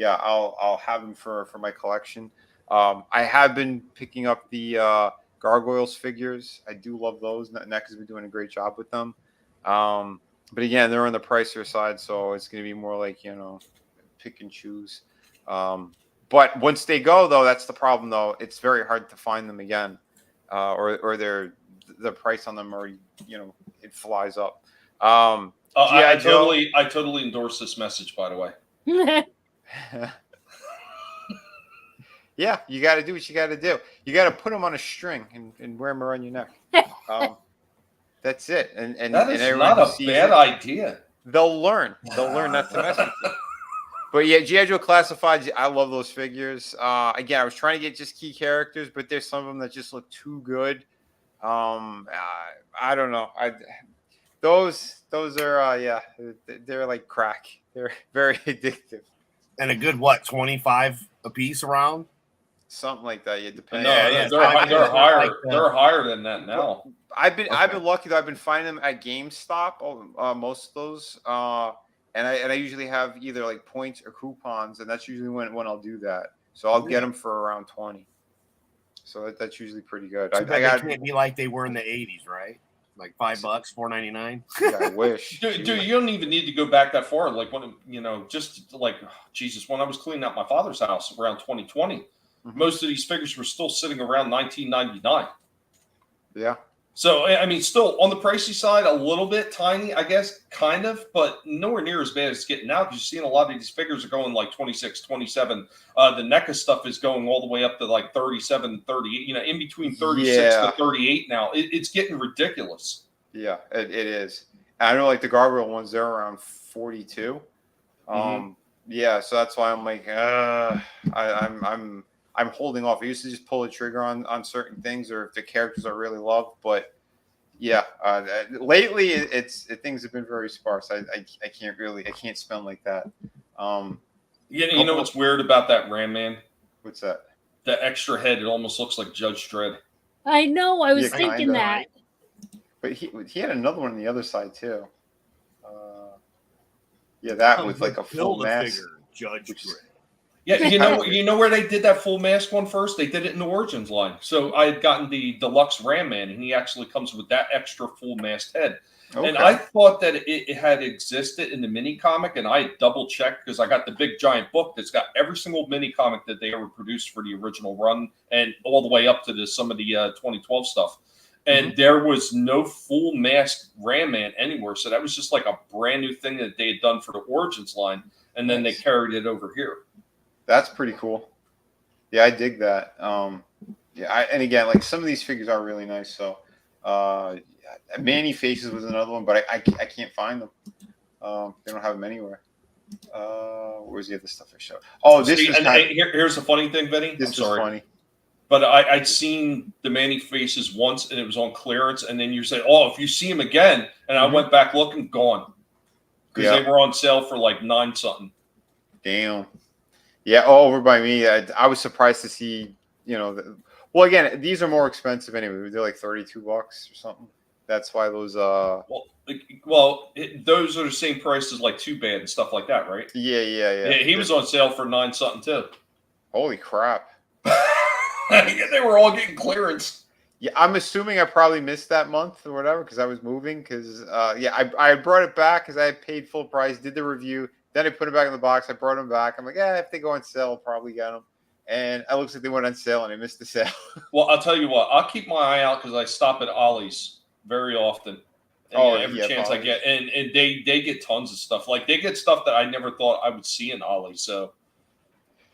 I'll have them for my collection. I have been picking up the Gargoyles figures. I do love those. NECA's been doing a great job with them. But again, they're on the pricier side, so it's going to be more pick and choose. But once they go, though, that's the problem, though. It's very hard to find them again, or the price on them already, it flies up. I totally endorse this message, by the way. Yeah, you got to do what you got to do. You got to put them on a string and wear them around your neck. That's it. And that is and not a bad idea. They'll learn not to mess with you. But yeah, G.I. Joe Classified, I love those figures. Again, I was trying to get just key characters, but there's some of them that just look too good. I don't know. Those are they're like crack. They're very addictive. And a good 25 a piece around, something like that. Yeah, depending. They're higher. They're higher than that now. I've been lucky though. I've been finding them at GameStop. Most of those. And I usually have either points or coupons, and that's usually when I'll do that. So I'll get them for around 20. So that's usually pretty good. So I got can't be like they were in the 80s, right? $5, $4.99. Yeah, I wish. Dude, you don't even need to go back that far. When Jesus, when I was cleaning out my father's house around 2020, most of these figures were still sitting around $19.99. Yeah. So I mean, still on the pricey side, a little bit tiny, I guess, kind of, but nowhere near as bad as it's getting now. Because you're seeing a lot of these figures are going 26, 27. The NECA stuff is going all the way up to 37, 38. In between 36 to 38 now. It's getting ridiculous. Yeah, it is. I know the Gargoyle ones, they're around 42. Yeah, so that's why I'm I'm holding off. I used to just pull the trigger on certain things, or if the characters are really loved. But yeah, lately things have been very sparse. I can't spend like that. You know what's weird about that Ram Man? What's that? The extra head. It almost looks like Judge Dredd. I know. I was Yeah, thinking kinda. that. But he had another one on the other side too. Yeah, that with like a full mask. Figure, Judge Dredd. Yeah, you know where they did that full mask one first? They did it in the Origins line. So I had gotten the deluxe Ram Man, and he actually comes with that extra full masked head. Okay. And I thought that it had existed in the mini comic, and I double checked because I got the big giant book that's got every single mini comic that they ever produced for the original run, and all the way up to some of the 2012 stuff. And there was no full masked Ram Man anywhere, so that was just like a brand new thing that they had done for the Origins line, and then they carried it over here. That's pretty cool. Yeah, I dig that. Yeah, and again, like some of these figures are really nice. So, Manny Faces was another one, but I can't find them. They don't have them anywhere. Where's the other stuff I showed? Oh, this is here's the funny thing, Vinny. This is funny. But I'd seen the Manny Faces once, and it was on clearance. And then you said, "Oh, if you see him again," and I went back looking, gone, because they were on sale for like $9 something. Damn. Yeah, over by me. I was surprised to see, well, again, these are more expensive anyway. They're like $32 or something. That's why those. Those are the same price as like Too Bad and stuff like that, right? Yeah. He was on sale for $9 something too. Holy crap! Yeah, they were all getting clearance. Yeah, I'm assuming I probably missed that month or whatever because I was moving. Because I brought it back because I had paid full price, did the review. Then I put them back in the box. I brought them back. I'm like, if they go on sale, I'll probably get them. And it looks like they went on sale, and I missed the sale. Well, I'll tell you what. I'll keep my eye out because I stop at Ollie's very often. And every chance I get. And they get tons of stuff. Like, they get stuff that I never thought I would see in Ollie's. So,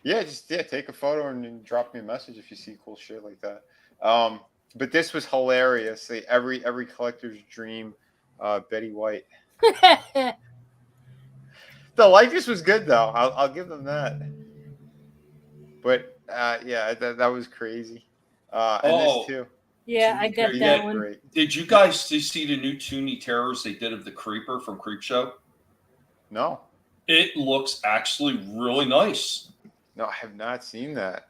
take a photo and drop me a message if you see cool shit like that. But this was hilarious. Every collector's dream, Betty White. The likeness was good though. I'll give them that. But that was crazy. And this too. Yeah, I got that one. Great. Did you guys see the new Toonie Terrors they did of the Creeper from Creepshow? No. It looks actually really nice. No, I have not seen that.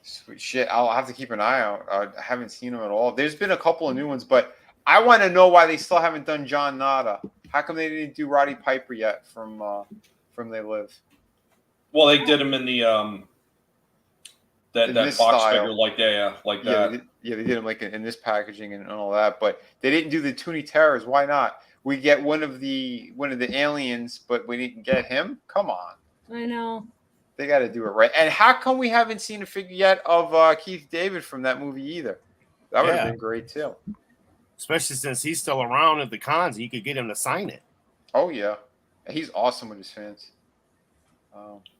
Sweet shit. I'll have to keep an eye out. I haven't seen them at all. There's been a couple of new ones, but I want to know why they still haven't done John Nada. How come they didn't do Roddy Piper yet from They Live? Well, they did him in the that box style. figure like that. They did them like in this packaging and all that, but they didn't do the Toonie Terrors. Why not? We get one of the aliens, but we didn't get him. Come on. I know. They got to do it right. And how come we haven't seen a figure yet of Keith David from that movie either? That would have been great too. Especially since he's still around at the cons, you could get him to sign it. Oh yeah, he's awesome with his fans.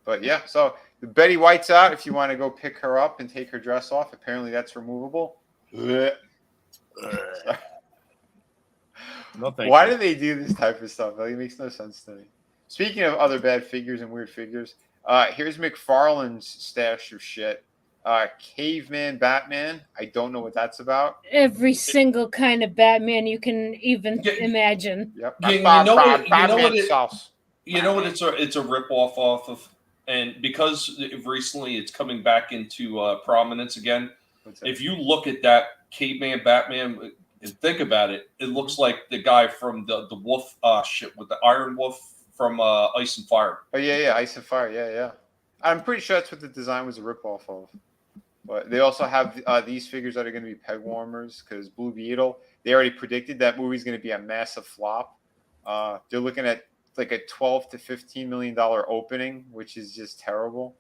But yeah, so the Betty White's out. If you want to go pick her up and take her dress off, apparently that's removable. No, Why do they do this type of stuff? Like, it makes no sense to me. Speaking of other bad figures and weird figures, here's McFarlane's stash of shit. Caveman Batman. I don't know what that's about. Every single kind of Batman you can even imagine. Yep. You know what it's a rip off of, and because recently it's coming back into prominence again. If you look at that Caveman Batman and think about it, it looks like the guy from the Wolf with the Iron Wolf from Ice and Fire. Oh yeah, Ice and Fire. Yeah. I'm pretty sure that's what the design was a rip off of. But they also have these figures that are going to be peg warmers because Blue Beetle, they already predicted that movie's going to be a massive flop. They're looking at like a $12 to $15 million opening, which is just terrible.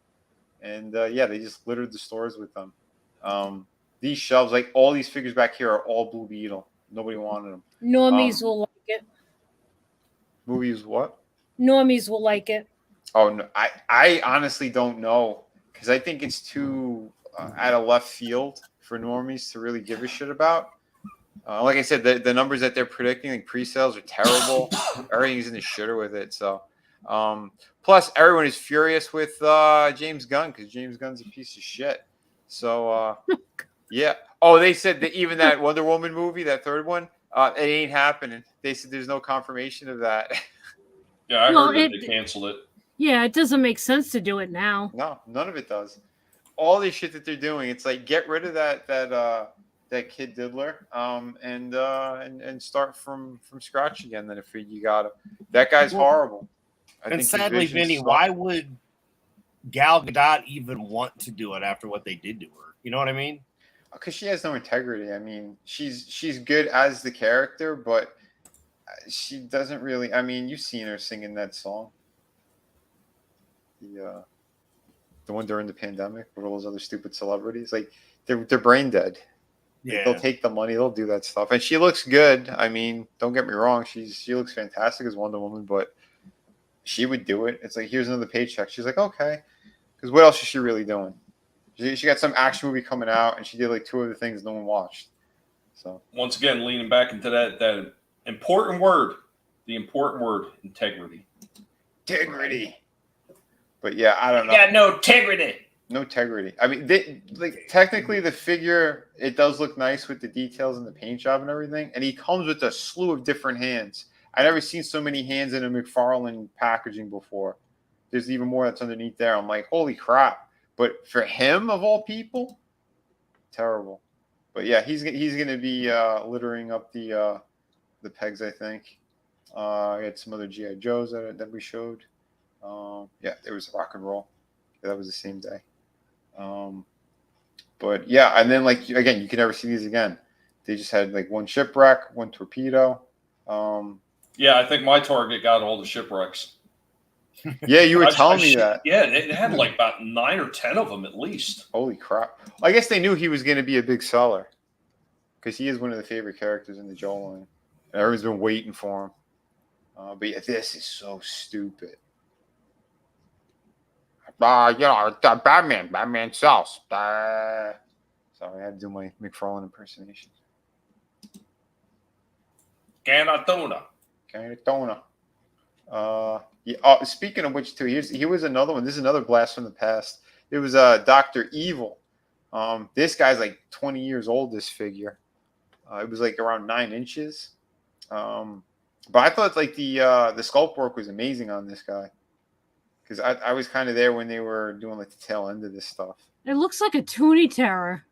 And they just littered the stores with them. These shelves, like all these figures back here, are all Blue Beetle. Nobody wanted them. Normies will like it. Movies what? Normies will like it. Oh no, I honestly don't know because I think it's too out of left field for normies to really give a shit about. Like I said, the numbers that they're predicting, like pre-sales, are terrible. Everything's in the shitter with it. So Plus, everyone is furious with James Gunn because James Gunn's a piece of shit. So, yeah. Oh, they said that even that Wonder Woman movie, that third one, it ain't happening. They said there's no confirmation of that. Yeah, I Well, heard that they canceled it. Yeah, it doesn't make sense to do it now. No, none of it does. All this shit that they're doing, it's like get rid of that kid Diddler, and start from scratch again. Then if you got him, that guy's horrible. I And think his sadly, vision's Vinny, sucked. why would Gal Gadot even want to do it after what they did to her? You know what I mean? Because she has no integrity. I mean, she's good as the character, but she doesn't really. I mean, you've seen her singing that song, the one during the pandemic with all those other stupid celebrities. Like they're brain dead. Yeah. They'll take the money. They'll do that stuff, and she looks good. I mean, don't get me wrong. She looks fantastic as Wonder Woman, but she would do it. It's like here's another paycheck. She's like, okay, because what else is she really doing? She got some action movie coming out, and she did like 2 other things no one watched. So Once again, leaning back into that important word, the important word, integrity. integrity. But yeah, I don't know. Got no integrity. No integrity. I mean, technically the figure, it does look nice with the details and the paint job and everything. And he comes with a slew of different hands. I never seen so many hands in a McFarlane packaging before. There's even more that's underneath there. I'm like, holy crap. But for him, of all people, terrible. But yeah, he's gonna be littering up the pegs, I think. I had some other G.I. Joes that we showed. Yeah, there was rock and roll. Yeah, that was the same day. But yeah, and then like again, you can never see these again. They just had like one shipwreck, one torpedo. Yeah, I think my Target got all the shipwrecks. Yeah, you were telling me that. Yeah, it had like about 9 or 10 of them at least. Holy crap! I guess they knew he was going to be a big seller because he is one of the favorite characters in the Joel line. And everyone's been waiting for him. But yeah, this is so stupid. The Batman sells. Sorry, I had to do my McFarlane impersonation. Canatona. Yeah, speaking of which, too, he was another one. This is another blast from the past. It was Dr. Evil. This guy's like 20 years old, this figure. It was like around 9 inches. But I thought like the sculpt work was amazing on this guy. Because I was kind of there when they were doing like the tail end of this stuff. It looks like a Toonie Terror.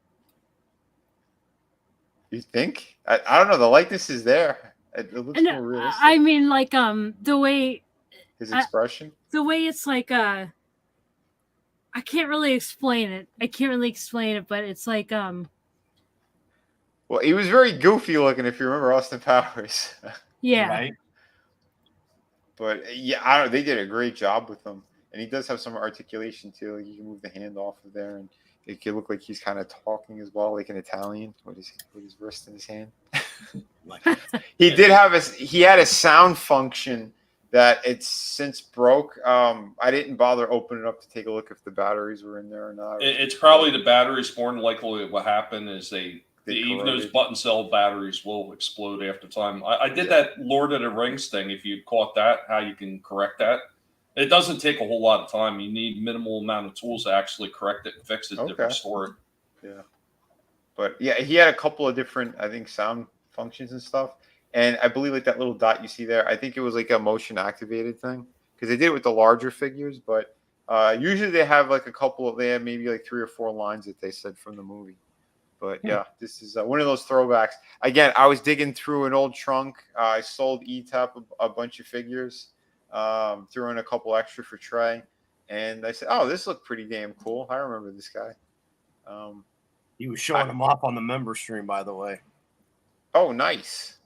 You think? I don't know. The likeness is there. It looks more realistic. I mean, like the way his expression, the way it's like I can't really explain it. But it's like Well, he was very goofy looking. If you remember Austin Powers. Yeah. Right? But yeah, I don't. They did a great job with him, and he does have some articulation too. Like you can move the hand off of there, and it could look like he's kind of talking as well, like an Italian with his wrist in his hand. He had a sound function that it's since broke. I didn't bother opening it up to take a look if the batteries were in there or not. It's probably the batteries. More than likely, what happened is even those button cell batteries will explode after time. I did that Lord of the Rings thing. If you caught that, how you can correct that. It doesn't take a whole lot of time. You need minimal amount of tools to actually correct it and fix it to restore it. Yeah. But yeah, he had a couple of different, I think, sound functions and stuff. And I believe like that little dot you see there, I think it was like a motion activated thing. Because they did it with the larger figures, but usually they have like they have maybe like 3 or 4 lines that they said from the movie. But yeah, this is one of those throwbacks. Again, I was digging through an old trunk. I sold E-Tap a bunch of figures, threw in a couple extra for Trey. And I said, oh, this looked pretty damn cool. I remember this guy. He was showing them off on the member stream, by the way. Oh, nice.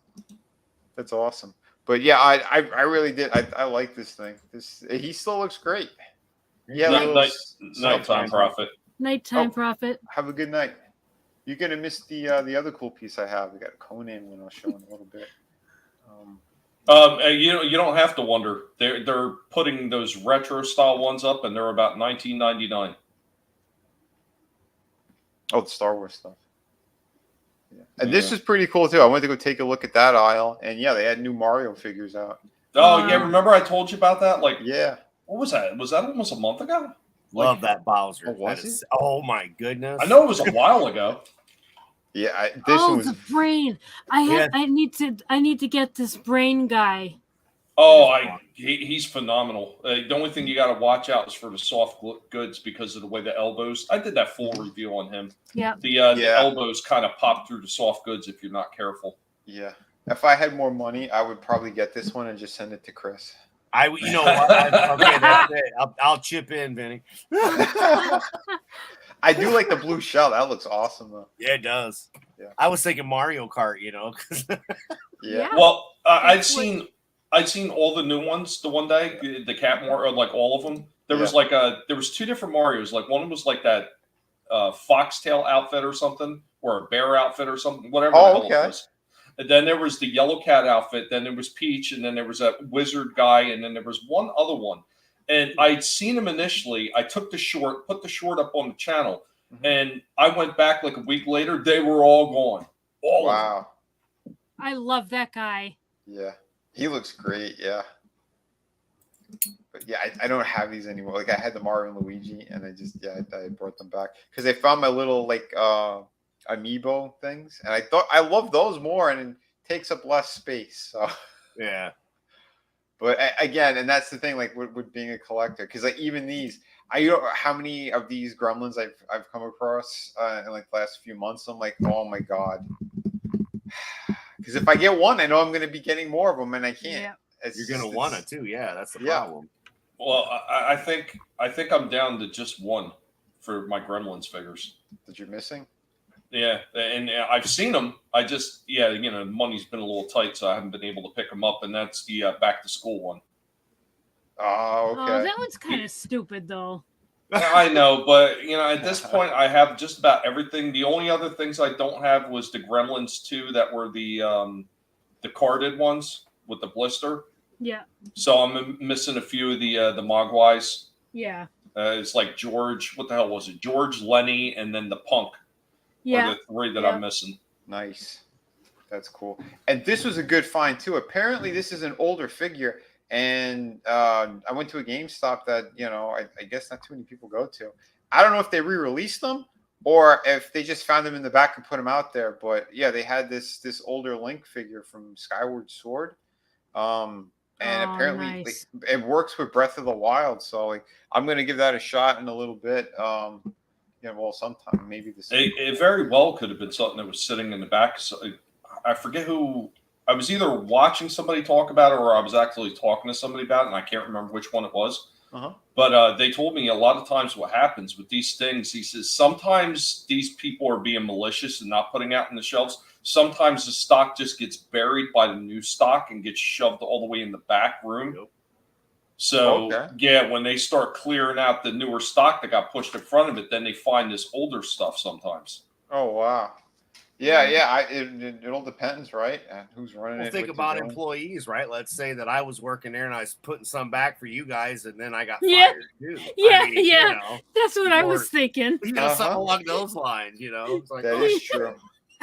That's awesome. But yeah, I really did. I like this thing. He still looks great. Yeah, nighttime prophet. Nighttime prophet. Have a good night. You're gonna miss the other cool piece I have. We got a Conan one I'll show in a little bit. You don't have to wonder. They're putting those retro style ones up, and they're about $19.99. Oh, the Star Wars stuff. Yeah. And this is pretty cool too. I went to go take a look at that aisle, and yeah, they had new Mario figures out. Oh yeah, remember I told you about that? Like, Yeah. what was that? Was that almost a month ago? Love that Bowser. Oh, was That is- it? oh my goodness. I know it was a while ago. Yeah, this one was. the brain. I need to get this brain guy. Oh, he's phenomenal. The only thing you got to watch out is for the soft goods because of the way the elbows. I did that full review on him. Yeah. The elbows kind of pop through the soft goods if you're not careful. Yeah. If I had more money, I would probably get this one and just send it to Chris. You know what? Okay, that's it. I'll chip in, Vinny. I do like the blue shell. That looks awesome, though. Yeah, it does. Yeah. I was thinking Mario Kart, you know. Yeah. Well, I'd seen all the new ones the one day. The cat Mario, like all of them. There was there was two different Marios. Like one was like that foxtail outfit or something, or a bear outfit or something, whatever the hell it was. And then there was the yellow cat outfit. Then there was Peach, and then there was a wizard guy, and then there was one other one. And I'd seen him initially. I took the short, put the short up on the channel, and I went back like a week later. They were all gone. All of them. I love that guy. Yeah. He looks great. Yeah. But yeah, I don't have these anymore. Like I had the Mario and Luigi, and I brought them back because I found my little like amiibo things, and I thought I love those more, and it takes up less space. So yeah. But again, and that's the thing, like with being a collector, because like even these, I don't know how many of these Gremlins I've come across in like the last few months. I'm like, oh my god, because if I get one, I know I'm going to be getting more of them, and I can't. Yeah. You're going to want it too. Yeah, that's the problem. Well, I think I'm down to just one for my Gremlins figures that you're missing. Yeah, and I've seen them. I just, money's been a little tight, so I haven't been able to pick them up. And that's the back to school one. Oh, okay. Oh, that one's kind of stupid, though. I know, but at this point, I have just about everything. The only other things I don't have was the Gremlins 2 that were the carded ones with the blister. Yeah. So I'm missing a few of the Mogwais. Yeah. It's like George. What the hell was it? George, Lenny, and then the Punk. Yeah. Are the three that I'm missing. Nice. That's cool. And this was a good find too. Apparently this is an older figure. And I went to a GameStop that, I guess not too many people go to. I don't know if they re-released them or if they just found them in the back and put them out there. But yeah, they had this older Link figure from Skyward Sword. And apparently nice. it works with Breath of the Wild. So like I'm going to give that a shot in a little bit. Sometime maybe this. It very well could have been something that was sitting in the back. So I forget who. I was either watching somebody talk about it or I was actually talking to somebody about it, and I can't remember which one it was. But they told me a lot of times what happens with these things. He says sometimes these people are being malicious and not putting out in the shelves. Sometimes the stock just gets buried by the new stock and gets shoved all the way in the back room. Yep. So, when they start clearing out the newer stock that got pushed in front of it, then they find this older stuff sometimes. Oh, wow. Yeah. It all depends, right? Who's running it. Think about employees, right? Let's say that I was working there and I was putting some back for you guys, and then I got fired, too. Yeah. That's what I was thinking. Something along those lines, It's like, that is true.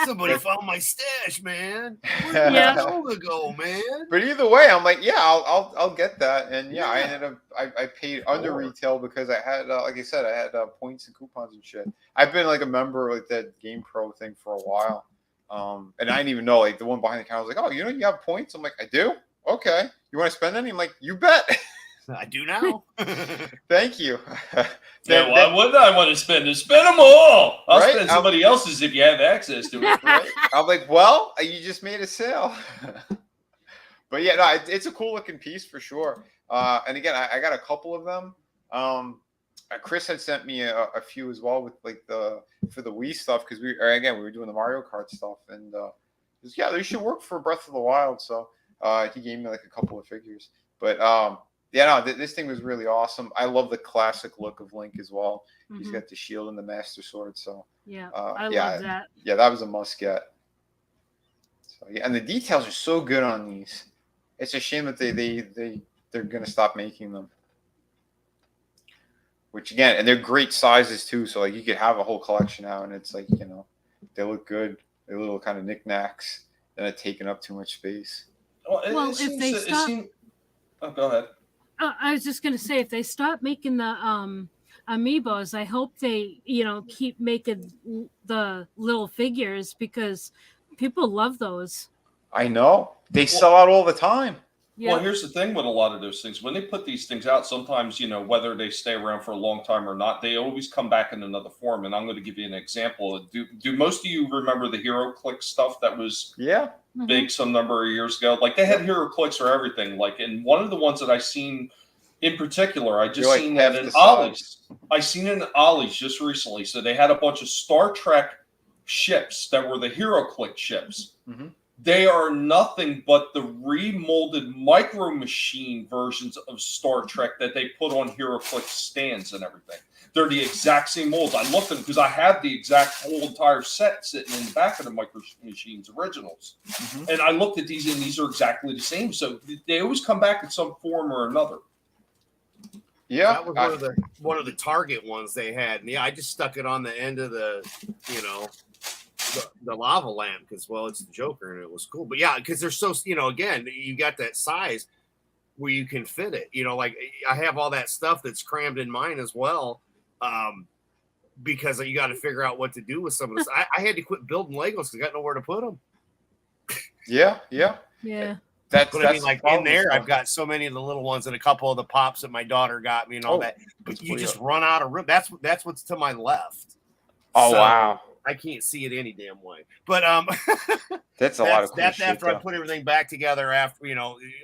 Somebody found my stash, man. Yeah. Long ago, man. But either way, I'm like, I'll get that. And I ended up I paid under retail because I had like I said, I had points and coupons and shit. I've been like a member of like that Game Pro thing for a while. And I didn't even know, like the one behind the counter was like, oh, you have points? I'm like, I do? Okay. You want to spend any? I'm like, you bet. I do now. Thank you. Why wouldn't I want to spend them? Spend them all. I'll right? spend somebody else's if you have access to it. Right? I'm like, well, you just made a sale. But yeah, no, it's a cool looking piece for sure. And again, I got a couple of them. Chris had sent me a few as well with like for the Wii stuff because we were doing the Mario Kart stuff, and they should work for Breath of the Wild. So he gave me like a couple of figures, but this thing was really awesome. I love the classic look of Link as well. Mm-hmm. He's got the shield and the Master Sword. So I love that. Yeah, that was a must get. So and the details are so good on these. It's a shame that they're gonna stop making them. Which again, and they're great sizes too. So like you could have a whole collection now, and it's like they look good. They're little kind of knickknacks. They're not taking up too much space. Well, if they stop. Oh, go ahead. I was just gonna say, if they stop making the amiibos, I hope they, keep making the little figures because people love those. I know they sell out all the time. Well, Yeah. here's the thing with a lot of those things. When they put these things out, sometimes, whether they stay around for a long time or not, they always come back in another form. And I'm going to give you an example. Do most of you remember the Hero Click stuff that was big some number of years ago? Like they had Hero Clicks for everything. Like, and one of the ones that I seen in particular, I just seen that in Ollie's. I seen it in Ollie's just recently. So they had a bunch of Star Trek ships that were the Hero Click ships. Mm-hmm. They are nothing but the remolded Micro Machine versions of Star Trek that they put on HeroClix stands and everything. They're the exact same molds. I looked at them because I have the exact whole entire set sitting in the back of the Micro Machines originals. Mm-hmm. And I looked at these, and these are exactly the same. So they always come back in some form or another. Yeah, that was one of the Target ones they had. And yeah, I just stuck it on the end of the lava lamp because, well, it's the Joker and it was cool. But yeah, because they're so, again, you got that size where you can fit it. Like I have all that stuff that's crammed in mine as well, because you got to figure out what to do with some of this. I had to quit building Legos because I got nowhere to put them. Yeah. That's I mean, like in there, I've got so many of the little ones and a couple of the pops that my daughter got me and all that. But you just run out of room. That's what's to my left. Oh, so, wow. I can't see it any damn way. But that's a lot of cool that's shit, after I put everything back together after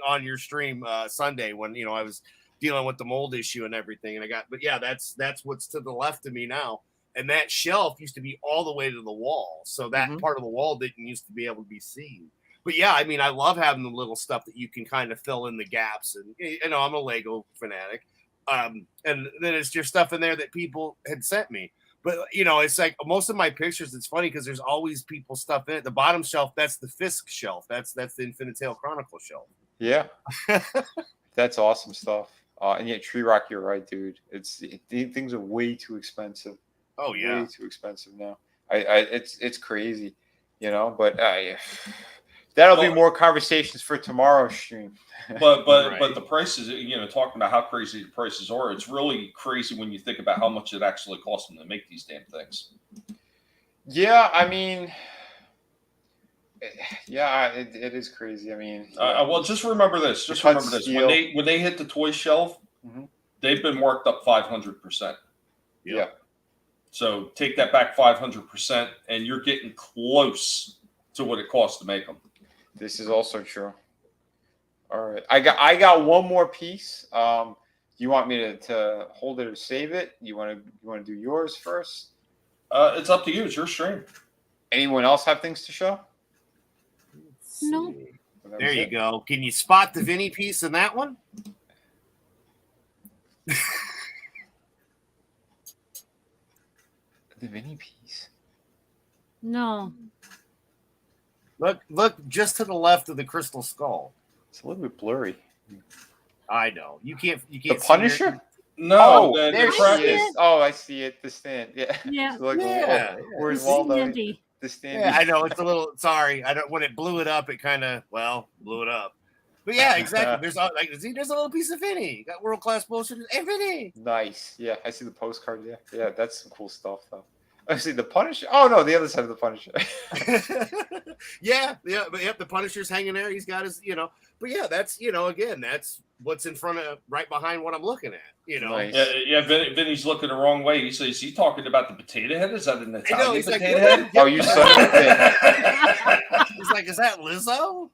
on your stream Sunday when I was dealing with the mold issue and everything. And but yeah, that's what's to the left of me now. And that shelf used to be all the way to the wall. So that part of the wall didn't used to be able to be seen. But yeah, I mean, I love having the little stuff that you can kind of fill in the gaps. And I'm a Lego fanatic. And then it's just stuff in there that people had sent me. But, it's like most of my pictures, it's funny because there's always people stuff in it. The bottom shelf, that's the Fisk shelf. That's the Infinite Tale Chronicle shelf. Yeah. That's awesome stuff. And yet, Tree Rock, you're right, dude. Things are way too expensive. Oh, yeah. Way too expensive now. It's crazy, but that'll be more conversations for tomorrow's stream. But the prices, talking about how crazy the prices are, it's really crazy when you think about how much it actually costs them to make these damn things. Yeah, I mean, it is crazy. I mean, well, just remember this. When they hit the toy shelf, they've been marked up 500%. Yeah. So take that back 500%, and you're getting close to what it costs to make them. This is also true. All right, I got one more piece. Do you want me to hold it or save it? You want to do yours first? It's up to you. It's your stream. Anyone else have things to show? No. There you go. Can you spot the Vinny piece in that one? The Vinny piece? No. Look just to the left of the crystal skull. It's a little bit blurry. I know. You can't the Punisher? No, there she is. Oh, I see it. The stand. Yeah. Yeah. Where's Waldo? The stand. Yeah, I know. It's a little sorry. I don't when it blew it up, it kind of blew it up. But yeah, exactly. There's a little piece of Vinny. Got world class bullshit and Vinny. Nice. Yeah, I see the postcard. Yeah, that's some cool stuff though. I see the Punisher. Oh no, the other side of the Punisher. yeah, but the Punisher's hanging there. He's got his, But yeah, that's again, that's what's in front of, right behind what I'm looking at. Nice. Yeah. Vinny's looking the wrong way. He says, "Is he talking about the potato head? Is that an Italian potato head?" Oh, you son of a bitch! He's like, "Is that Lizzo?"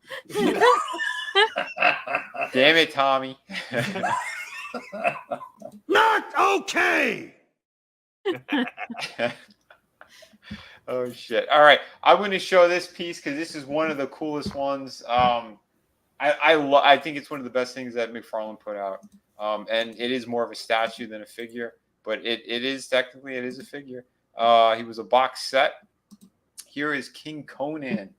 Damn it, Tommy! Not okay. Oh shit! All right, I'm going to show this piece because this is one of the coolest ones. I think it's one of the best things that McFarlane put out. And it is more of a statue than a figure, but it is technically a figure. He was a box set. Here is King Conan.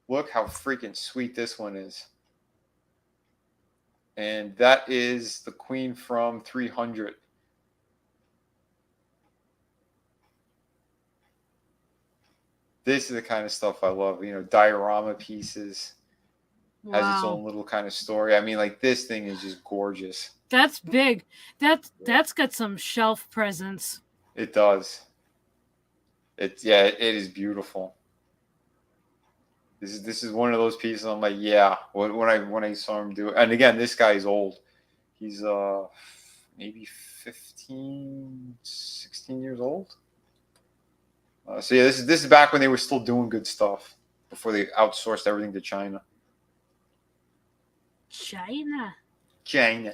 Look how freaking sweet this one is. And that is the Queen from 300. This is the kind of stuff I love, diorama pieces. has its Wow. own little kind of story. I mean, like this thing is just gorgeous. That's big. That's got some shelf presence. It does. It is beautiful. This is one of those pieces. I'm like, yeah. When I saw him do it, and again, this guy's old. He's maybe 15, 16 years old. So yeah, this is back when they were still doing good stuff before they outsourced everything to China. China. China.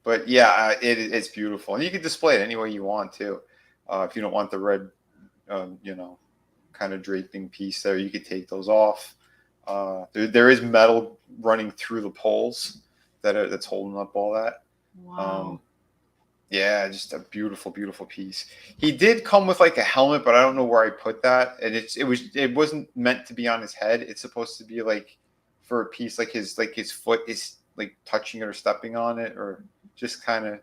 But yeah, it's beautiful, and you can display it any way you want too. If you don't want the red, kind of draping piece there, you could take those off. There is metal running through the poles that's holding up all that. Wow. Yeah, just a beautiful, beautiful piece. He did come with like a helmet, but I don't know where I put that. And it wasn't meant to be on his head. It's supposed to be like for a piece like his foot is like touching it or stepping on it, or just kind of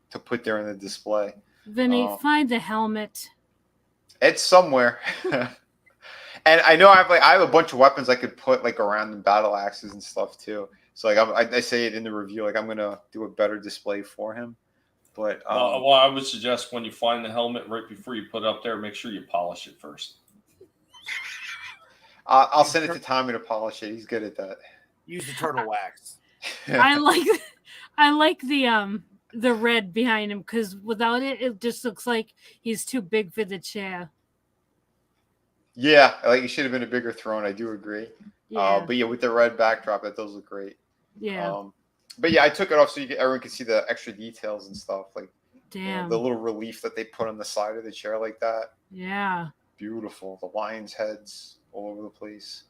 to put there in the display. Vinny, find the helmet. It's somewhere. And I know I have a bunch of weapons I could put like around the battle axes and stuff too. So like I say it in the review, like I'm gonna do a better display for him. But well, I would suggest when you find the helmet, right before you put it up there, make sure you polish it first. I'll send it to Tommy to polish it. He's good at that. Use the turtle wax. I like the red behind him, because without it, it just looks like he's too big for the chair. Yeah, like it should have been a bigger throne. I do agree. Yeah. But yeah, with the red backdrop, that does look great. Yeah. But yeah, I took it off so everyone can see the extra details and stuff, like Damn. the little relief that they put on the side of the chair like that. Yeah. Beautiful. The lion's heads all over the place.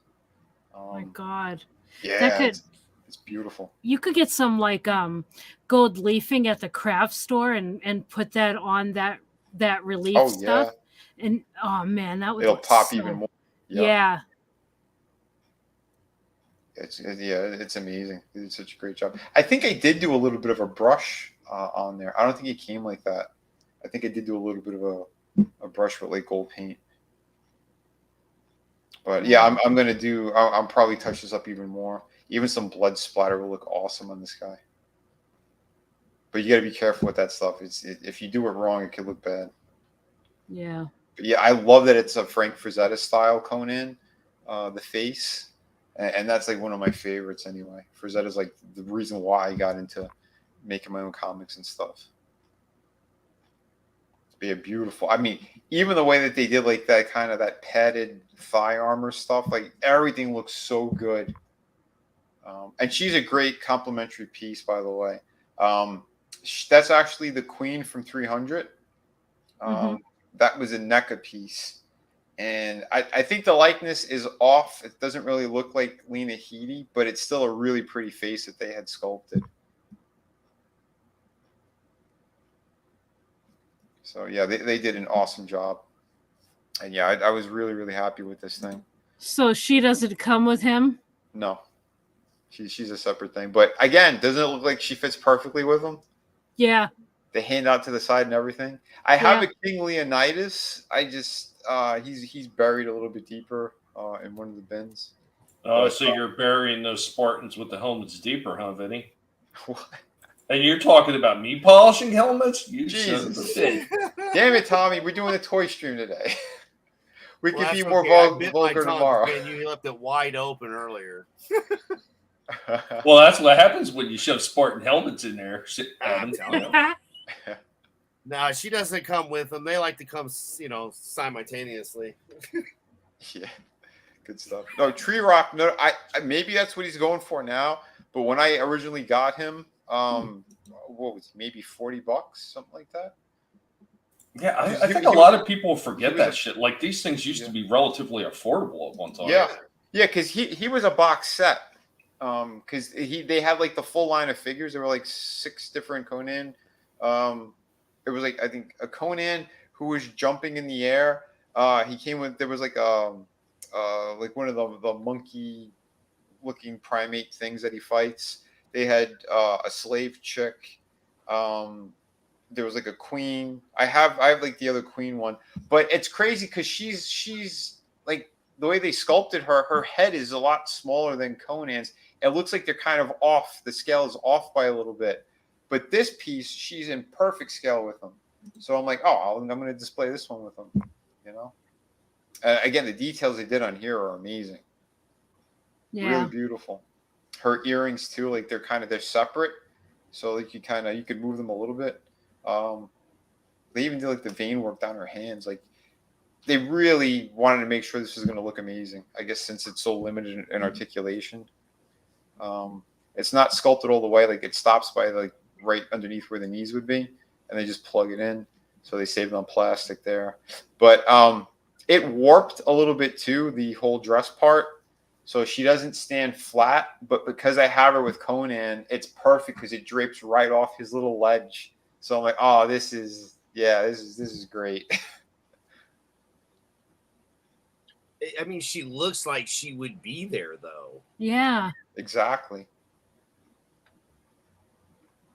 My God. Yeah, it's beautiful. You could get some like gold leafing at the craft store and put that on that relief stuff. And oh man, that would it'll pop even more. Yeah. It's amazing. They did such a great job. I think I did do a little bit of a brush on there. I don't think it came like that. I think I did do a little bit of a brush with like gold paint. But yeah, I'll probably touch this up even more. Even some blood splatter will look awesome on this guy. But you got to be careful with that stuff. If you do it wrong, it could look bad. Yeah. But yeah, I love that it's a Frank Frazetta style Conan, the face. And that's like one of my favorites anyway. Frazetta's like the reason why I got into making my own comics and stuff. Be a beautiful. I mean, even the way that they did like that kind of that padded thigh armor stuff, like everything looks so good. And she's a great complimentary piece, by the way. That's actually the queen from 300. That was a NECA piece. And I think the likeness is off. It doesn't really look like Lena Headey, but it's still a really pretty face that they had sculpted. So yeah, they did an awesome job. And yeah, I was really, really happy with this thing. So she doesn't come with him? No. She's a separate thing. But again, doesn't it look like she fits perfectly with him? Yeah. The hand out to the side and everything. I have a King Leonidas. I just he's buried a little bit deeper in one of the bins. Oh, so you're burying those Spartans with the helmets deeper, huh, Vinny? What? And you're talking about me polishing helmets? You Jesus. son of a bitch. Damn it, Tommy. We're doing a toy stream today. We could be more vulgar tomorrow. You left it wide open earlier. Well, that's what happens when you shove Spartan helmets in there. Adam. No, she doesn't come with them. They like to come, simultaneously. Yeah, good stuff. No, Tree Rock. No, I maybe that's what he's going for now. But when I originally got him, what was it, maybe $40, something like that. Yeah, I think a lot of people forget that shit. Like these things used to be relatively affordable at one time. Yeah, because he was a box set. Because they had like the full line of figures. There were like 6 different Conan. It was like I think a Conan who was jumping in the air. He came with there was like one of the monkey looking primate things that he fights. They had a slave chick. There was like a queen. I have like the other queen one, but it's crazy because she's like the way they sculpted her, her head is a lot smaller than Conan's. It looks like they're kind of off. The scale is off by a little bit. But this piece, she's in perfect scale with them. So I'm like, oh, I'm going to display this one with them. You know? Again, the details they did on here are amazing. Yeah. Really beautiful. Her earrings too, like they're separate. So like you could move them a little bit. They even did like the vein work down her hands. Like they really wanted to make sure this was going to look amazing. I guess since it's so limited in articulation. It's not sculpted all the way. Like it stops by like right underneath where the knees would be, and they just plug it in. So they saved on plastic there. But it warped a little bit too, the whole dress part. So she doesn't stand flat, but because I have her with Conan, it's perfect because it drapes right off his little ledge. So I'm like, oh, this is great. I mean, she looks like she would be there, though. Yeah. Exactly.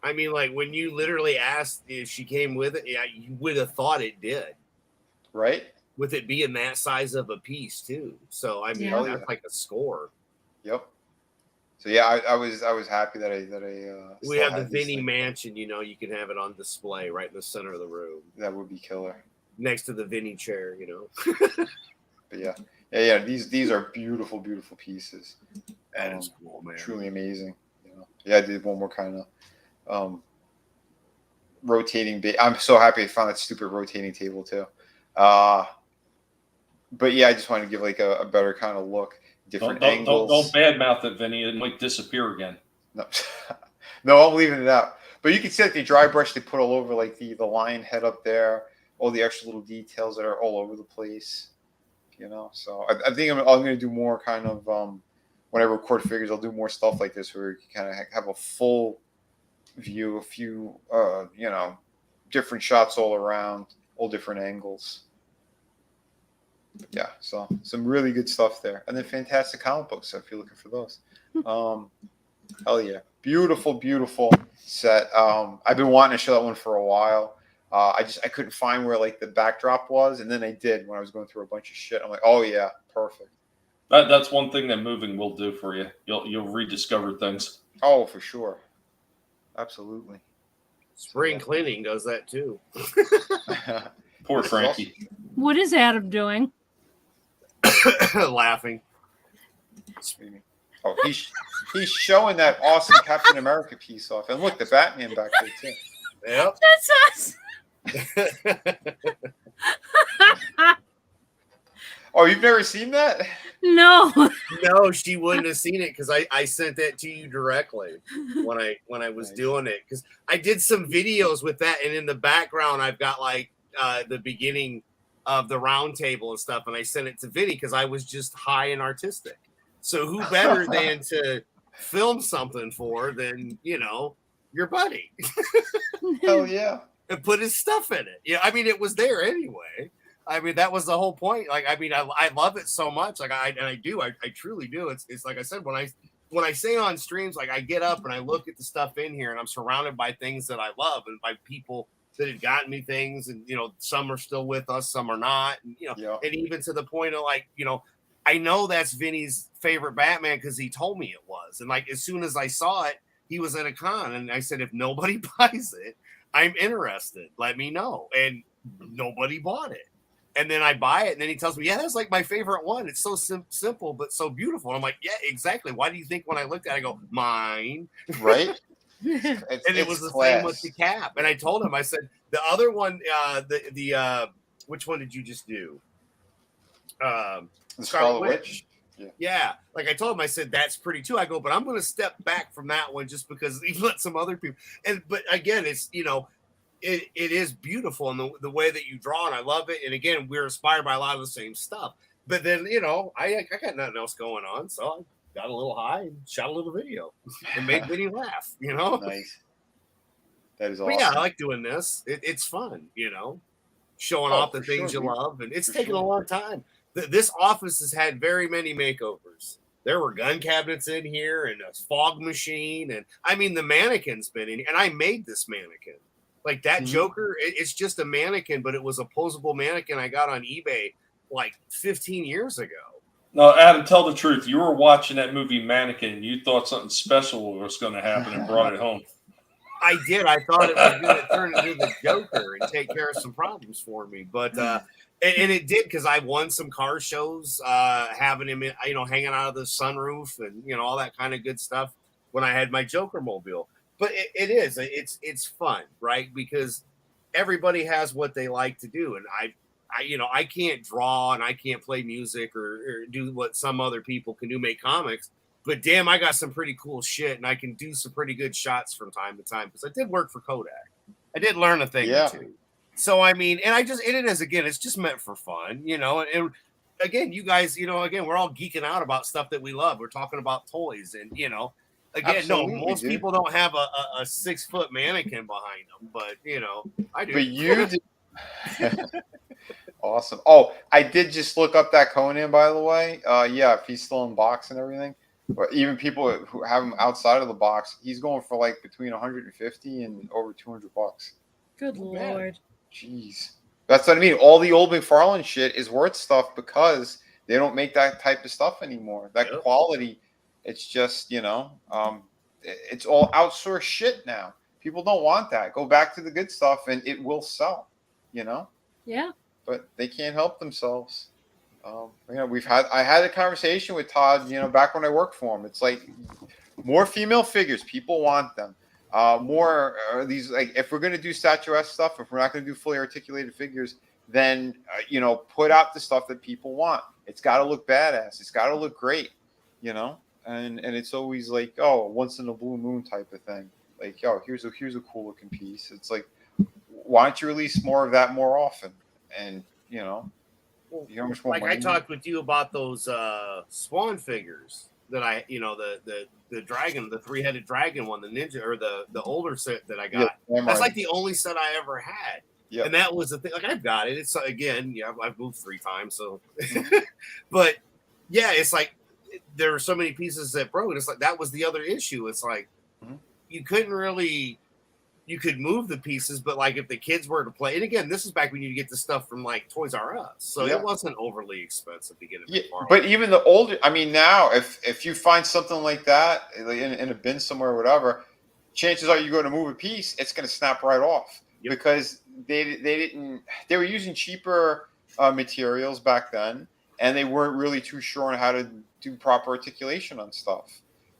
I mean, like when you literally asked if she came with it, yeah, you would have thought it did. Right? With it being that size of a piece, too. So I mean, that's like a score. Yep. So yeah, I was happy that I we have the Vinny Mansion. You know, you can have it on display right in the center of the room. That would be killer. Next to the Vinny chair, you know. But yeah. These are beautiful, beautiful pieces. That is cool, man. Truly amazing. You know. Yeah, I did one more kind of rotating bit. I'm so happy I found that stupid rotating table too. But yeah, I just wanted to give like a better kind of look, different angles. Don't badmouth it, Vinny. It might disappear again. No, no, I'm leaving it out. But you can see like the dry brush they put all over, like the lion head up there, all the extra little details that are all over the place. You know, so I think I'm going to do more kind of when I record figures, I'll do more stuff like this where you can kind of have a full view, a few different shots all around, all different angles. Yeah, so some really good stuff there, and then fantastic comic books. So if you're looking for those, hell yeah, beautiful set. I've been wanting to show that one for a while. I couldn't find where like the backdrop was, and then I did when I was going through a bunch of shit. I'm like, oh yeah, perfect. That's one thing that moving will do for you. You'll rediscover things. Oh, for sure, absolutely. Spring cleaning does that too. Poor Frankie. What is Adam doing? Laughing. Oh, he's showing that awesome Captain America piece off, and look, the Batman back there too. Yep. That's us. Oh, you've never seen that? No. No, she wouldn't have seen it because I sent that to you directly when I was doing it, because I did some videos with that, and in the background I've got like the beginning of the round table and stuff, and I sent it to Vinny because I was just high and artistic. So who better than to film something for than your buddy? Hell yeah. And put his stuff in it. Yeah, I mean, it was there anyway. I mean, that was the whole point. Like, I mean, I love it so much. Like, I truly do. It's like I said, when I say on streams, like I get up and I look at the stuff in here, and I'm surrounded by things that I love and by people that had gotten me things, and some are still with us, some are not, and and even to the point of like, I know that's Vinny's favorite Batman because he told me it was, and like as soon as I saw it, he was at a con, and I said, if nobody buys it, I'm interested. Let me know. And nobody bought it. And then I buy it, and then he tells me, yeah, that's like my favorite one. It's so simple, but so beautiful. And I'm like, yeah, exactly. Why do you think when I looked at it, I go, mine? Right? And it was the same with the cap. And I told him, I said, the other one, which one did you just do? The Scarlet Witch. Yeah. Like I told him, I said, that's pretty too. I go, but I'm going to step back from that one just because he let some other people. But again, it's, it is beautiful in the way that you draw, and I love it. And again, we're inspired by a lot of the same stuff. But then, I got nothing else going on, so I got a little high and shot a little video and made Vinny laugh. Nice. That is awesome. But yeah, I like doing this. It's fun, showing off the things you love, and it's taken a long time. This office has had very many makeovers. There were gun cabinets in here and a fog machine, and I mean the mannequin's been in, and I made this mannequin. Like that Joker, it's just a mannequin, but it was a posable mannequin I got on eBay like 15 years ago. No, Adam, tell the truth. You were watching that movie Mannequin. You thought something special was going to happen and brought it home. I did. I thought it was going to turn into the Joker and take care of some problems for me, but and it did, because I won some car shows, having him, hanging out of the sunroof and all that kind of good stuff when I had my Joker mobile. But it's fun, right? Because everybody has what they like to do, and I can't draw and I can't play music or do what some other people can do, make comics. But damn, I got some pretty cool shit, and I can do some pretty good shots from time to time, because I did work for Kodak. I did learn a thing or two. So I mean, and it is, again, it's just meant for fun, And again, you guys, again, we're all geeking out about stuff that we love. We're talking about toys, and again, Absolutely, most people don't have a 6-foot mannequin behind them, but I do. But you do. Awesome. Oh, I did just look up that Conan, by the way. Yeah, if he's still in box and everything. But even people who have him outside of the box, he's going for like between 150 and over $200. Good Lord. Jeez. That's what I mean. All the old McFarlane shit is worth stuff because they don't make that type of stuff anymore. That quality, it's just, it's all outsourced shit now. People don't want that. Go back to the good stuff and it will sell, Yeah. But they can't help themselves. I had a conversation with Todd, back when I worked for him. It's like more female figures. People want them. More these, like, if we're going to do statuesque stuff, if we're not going to do fully articulated figures, then, put out the stuff that people want. It's got to look badass. It's got to look great, and it's always like, oh, once in a blue moon type of thing. Like, yo, here's a cool looking piece. It's like, why don't you release more of that more often? And, I talked with you about those Spawn figures that I, the dragon, the 3-headed dragon one, the ninja, or the older set that I got. Yeah, that's like the only set I ever had. Yep. And that was the thing. Like, I've got it. It's, again, I've moved 3 times, so. But yeah, it's like there were so many pieces that broke. It's like that was the other issue. It's like you couldn't really. You could move the pieces, but like if the kids were to play, and again, this is back when you get the stuff from like Toys R Us, so it wasn't overly expensive to get it. Yeah, but even the older, I mean, now if you find something like that in a bin somewhere or whatever, chances are you go to move a piece, it's going to snap right off because they were using cheaper materials back then, and they weren't really too sure on how to do proper articulation on stuff.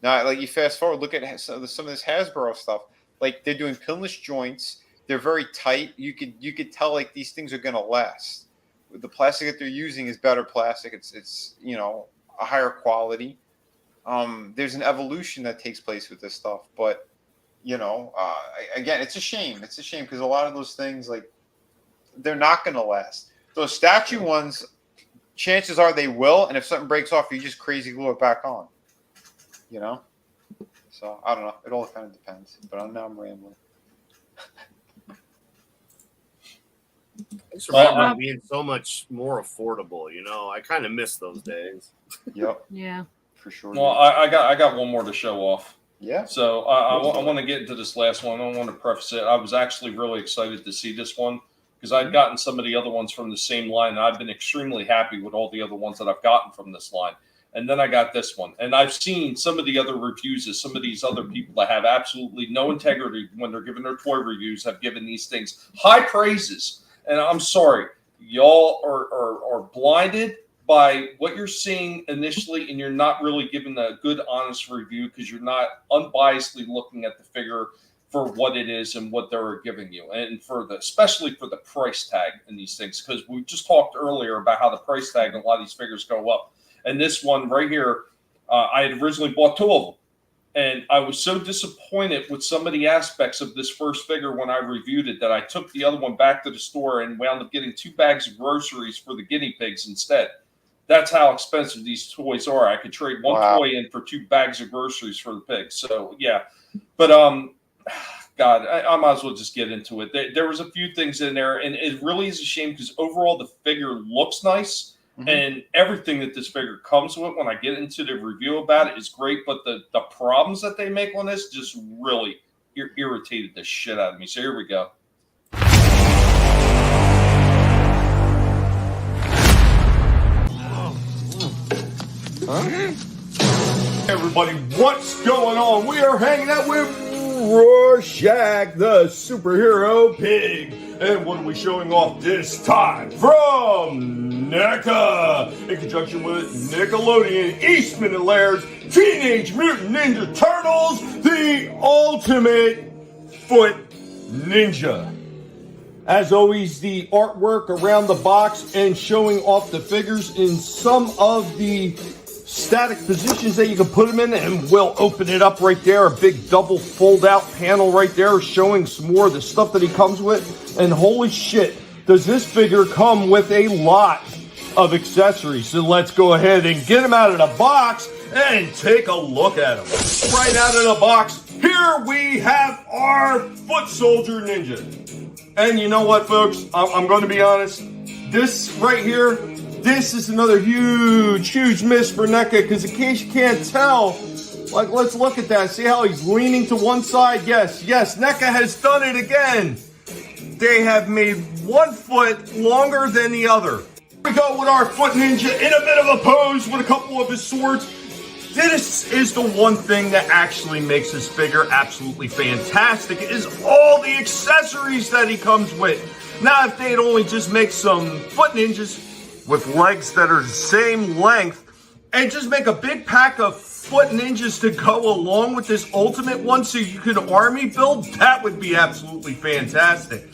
Now, like, you fast forward, look at some of this Hasbro stuff. Like, they're doing pinless joints. They're very tight. You could tell, like, these things are going to last. The plastic that they're using is better plastic. It's a higher quality. There's an evolution that takes place with this stuff. But, again, it's a shame. It's a shame because a lot of those things, like, they're not going to last. Those statue ones, chances are they will. And if something breaks off, you just crazy glue it back on. So, I don't know. It all kind of depends. But now I'm rambling. I just remember being so much more affordable, I kind of miss those days. Yep. Yeah. For sure. Well, I got one more to show off. Yeah. So I want to get into this last one. I want to preface it. I was actually really excited to see this one because I'd gotten some of the other ones from the same line, and I've been extremely happy with all the other ones that I've gotten from this line. And then I got this one. And I've seen some of the other reviews of some of these other people that have absolutely no integrity when they're giving their toy reviews, have given these things high praises. And I'm sorry, y'all are blinded by what you're seeing initially, and you're not really giving a good, honest review because you're not unbiasedly looking at the figure for what it is and what they're giving you. And especially for the price tag in these things, because we just talked earlier about how the price tag in a lot of these figures go up. And this one right here, I had originally bought 2 of them. And I was so disappointed with some of the aspects of this first figure when I reviewed it that I took the other one back to the store and wound up getting 2 bags of groceries for the guinea pigs instead. That's how expensive these toys are. I could trade one toy in for 2 bags of groceries for the pigs. So, yeah. But, God, I might as well just get into it. There was a few things in there, and it really is a shame because overall the figure looks nice. And everything that this figure comes with, when I get into the review about it, is great. But the problems that they make on this just really irritated the shit out of me. So here we go. Everybody, what's going on? We are hanging out with Rorschach, the superhero pig. And what are we showing off this time? From NECA, in conjunction with Nickelodeon, Eastman and Laird's Teenage Mutant Ninja Turtles, the ultimate foot ninja. As always, the artwork around the box and showing off the figures in some of the static positions that you can put them in, and we'll open it up right there. A big double fold out panel right there showing some more of the stuff that he comes with. And holy shit, does this figure come with a lot of accessories. So let's go ahead and get him out of the box and take a look at him. Right out of the box, here we have our foot soldier ninja. And you know what, folks? I'm going to be honest. This right here, this is another huge miss for NECA, because in case you can't tell, like, let's look at that. See how he's leaning to one side? Yes, NECA has done it again. They have made one foot longer than the other. We go with our foot ninja in a bit of a pose with a couple of his swords. This is the one thing that actually makes this figure absolutely fantastic, is all the accessories that he comes with. Now, if they'd only just make some foot ninjas with legs that are the same length, and just make a big pack of foot ninjas to go along with this ultimate one so you could army build, that would be absolutely fantastic.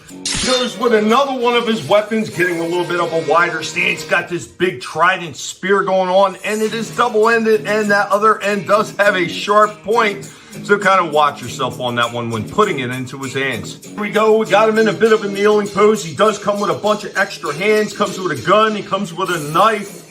Goes with another one of his weapons, getting a little bit of a wider stance. Got this big trident spear going on, and it is double-ended, and that other end does have a sharp point. So kind of watch yourself on that one when putting it into his hands. Here we go. We got him in a bit of a kneeling pose. He does come with a bunch of extra hands. Comes with a gun. He comes with a knife.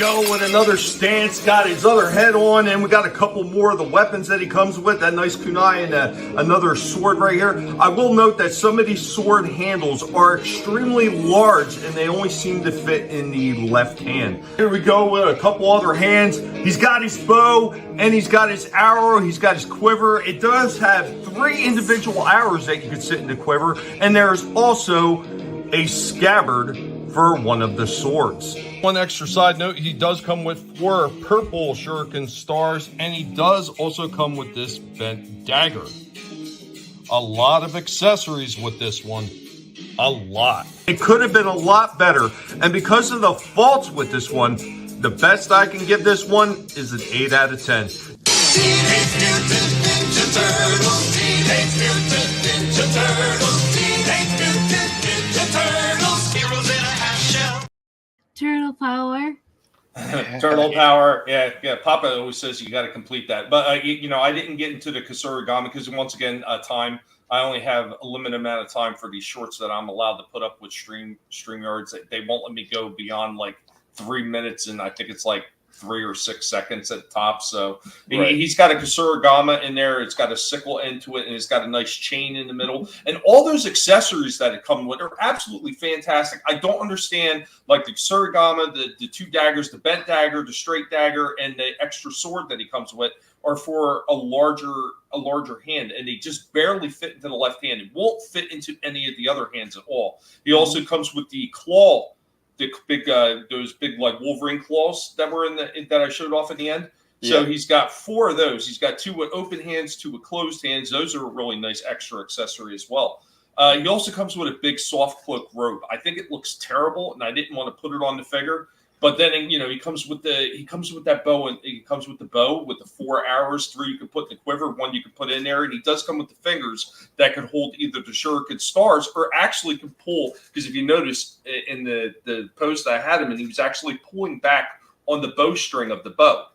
Go with another stance. Got his other head on, and we got a couple more of the weapons that he comes with. That nice kunai and another sword right here. I will note that some of these sword handles are extremely large, and they only seem to fit in the left hand. Here we go with a couple other hands. He's got his bow, and he's got his arrow. He's got his quiver. It does have 3 individual arrows that you can sit in the quiver, and there's also a scabbard for one of the swords. One extra side note, he does come with 4 purple shuriken stars, and he does also come with this bent dagger. A lot of accessories with this one. A lot. It could have been a lot better, and because of the faults with this one, the best I can give this one is an 8 out of 10. Teenage Mutant Ninja Turtles, Teenage Mutant Ninja Turtles, Teenage Mutant Ninja Turtles, heroes in a half shell. Turtle power. Turtle power. Yeah. Papa always says you got to complete that. But, I didn't get into the Kasurigama because, once again, time. I only have a limited amount of time for these shorts that I'm allowed to put up with StreamYards. They won't let me go beyond like 3 minutes, and I think it's like 3 or 6 seconds at the top. So right. He's got a Kasurigama in there. It's got a sickle end to it, and it's got a nice chain in the middle. And all those accessories that it comes with are absolutely fantastic. I don't understand, like the Kasurigama, the 2 daggers, the bent dagger, the straight dagger, and the extra sword that he comes with are for a larger hand, and they just barely fit into the left hand. It won't fit into any of the other hands at all. He also comes with the claw, the big those big like Wolverine claws that were that I showed off at the end. So yeah. He's got 4 of those. He's got 2 with open hands, 2 with closed hands. Those are a really nice extra accessory as well. He also comes with a big soft cloak robe. I think it looks terrible, and I didn't want to put it on the figure. But then, he comes with that bow, and he comes with the bow with the 4 arrows, 3 you can put in the quiver, 1 you can put in there, and he does come with the fingers that can hold either the shuriken stars or actually can pull. Because if you notice in the post I had him, and he was actually pulling back on the bowstring of the bow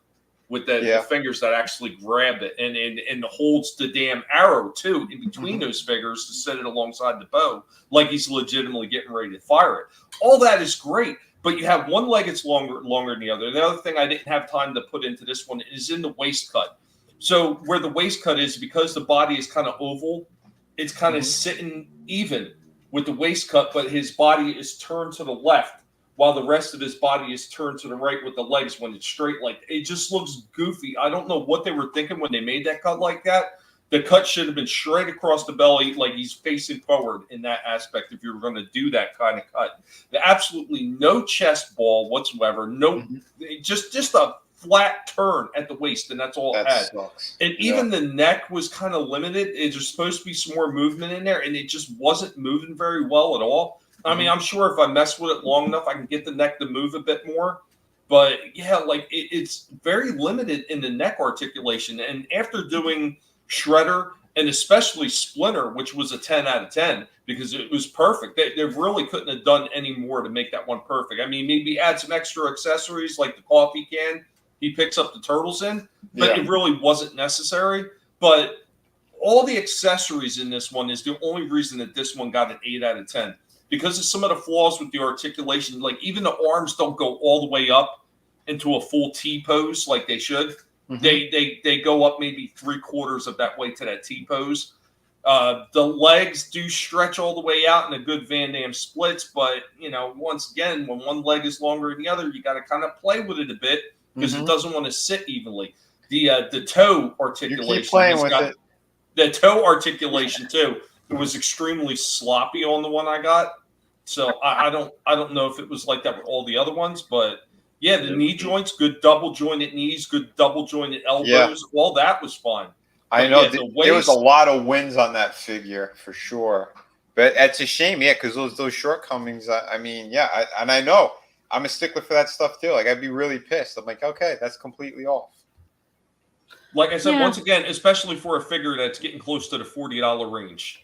with the fingers that actually grab it and holds the damn arrow too in between those fingers to set it alongside the bow, like he's legitimately getting ready to fire it. All that is great. But you have one leg that's longer than the other. The other thing I didn't have time to put into this one is in the waist cut. So where the waist cut is, because the body is kind of oval, it's kind of sitting even with the waist cut, but his body is turned to the left while the rest of his body is turned to the right with the legs when it's straight. Like, it just looks goofy. I don't know what they were thinking when they made that cut like that. The cut should have been straight across the belly, like he's facing forward in that aspect if you were going to do that kind of cut. Absolutely no chest ball whatsoever. No, just a flat turn at the waist, and that's all it That had. sucks. And even the neck was kind of limited. There's supposed to be some more movement in there, and it just wasn't moving very well at all. I mean, I'm sure if I mess with it long enough, I can get the neck to move a bit more. But yeah, like it's very limited in the neck articulation. And after doing Shredder and especially Splinter, which was a 10 out of 10 because it was perfect. They really couldn't have done any more to make that one perfect. I mean, maybe add some extra accessories like the coffee can he picks up the turtles in, but it really wasn't necessary. But all the accessories in this one is the only reason that this one got an 8 out of 10. Because of some of the flaws with the articulation, like even the arms don't go all the way up into a full T pose like they should. They go up maybe 3/4 of that way to that T pose. The legs do stretch all the way out in a good Van Damme splits, but once again, when one leg is longer than the other, you got to kind of play with it a bit because it doesn't want to sit evenly. The toe articulation, you keep playing with it. The toe articulation too. It was extremely sloppy on the one I got, so I don't know if it was like that with all the other ones, but. Yeah, the knee joints, good double jointed knees, good double jointed elbows. All that was fine. I know there was a lot of wins on that figure for sure, but it's a shame, because those shortcomings. I mean, and I know I'm a stickler for that stuff too. Like I'd be really pissed. I'm like, okay, that's completely off. Like I said, once again, especially for a figure that's getting close to the $40 range.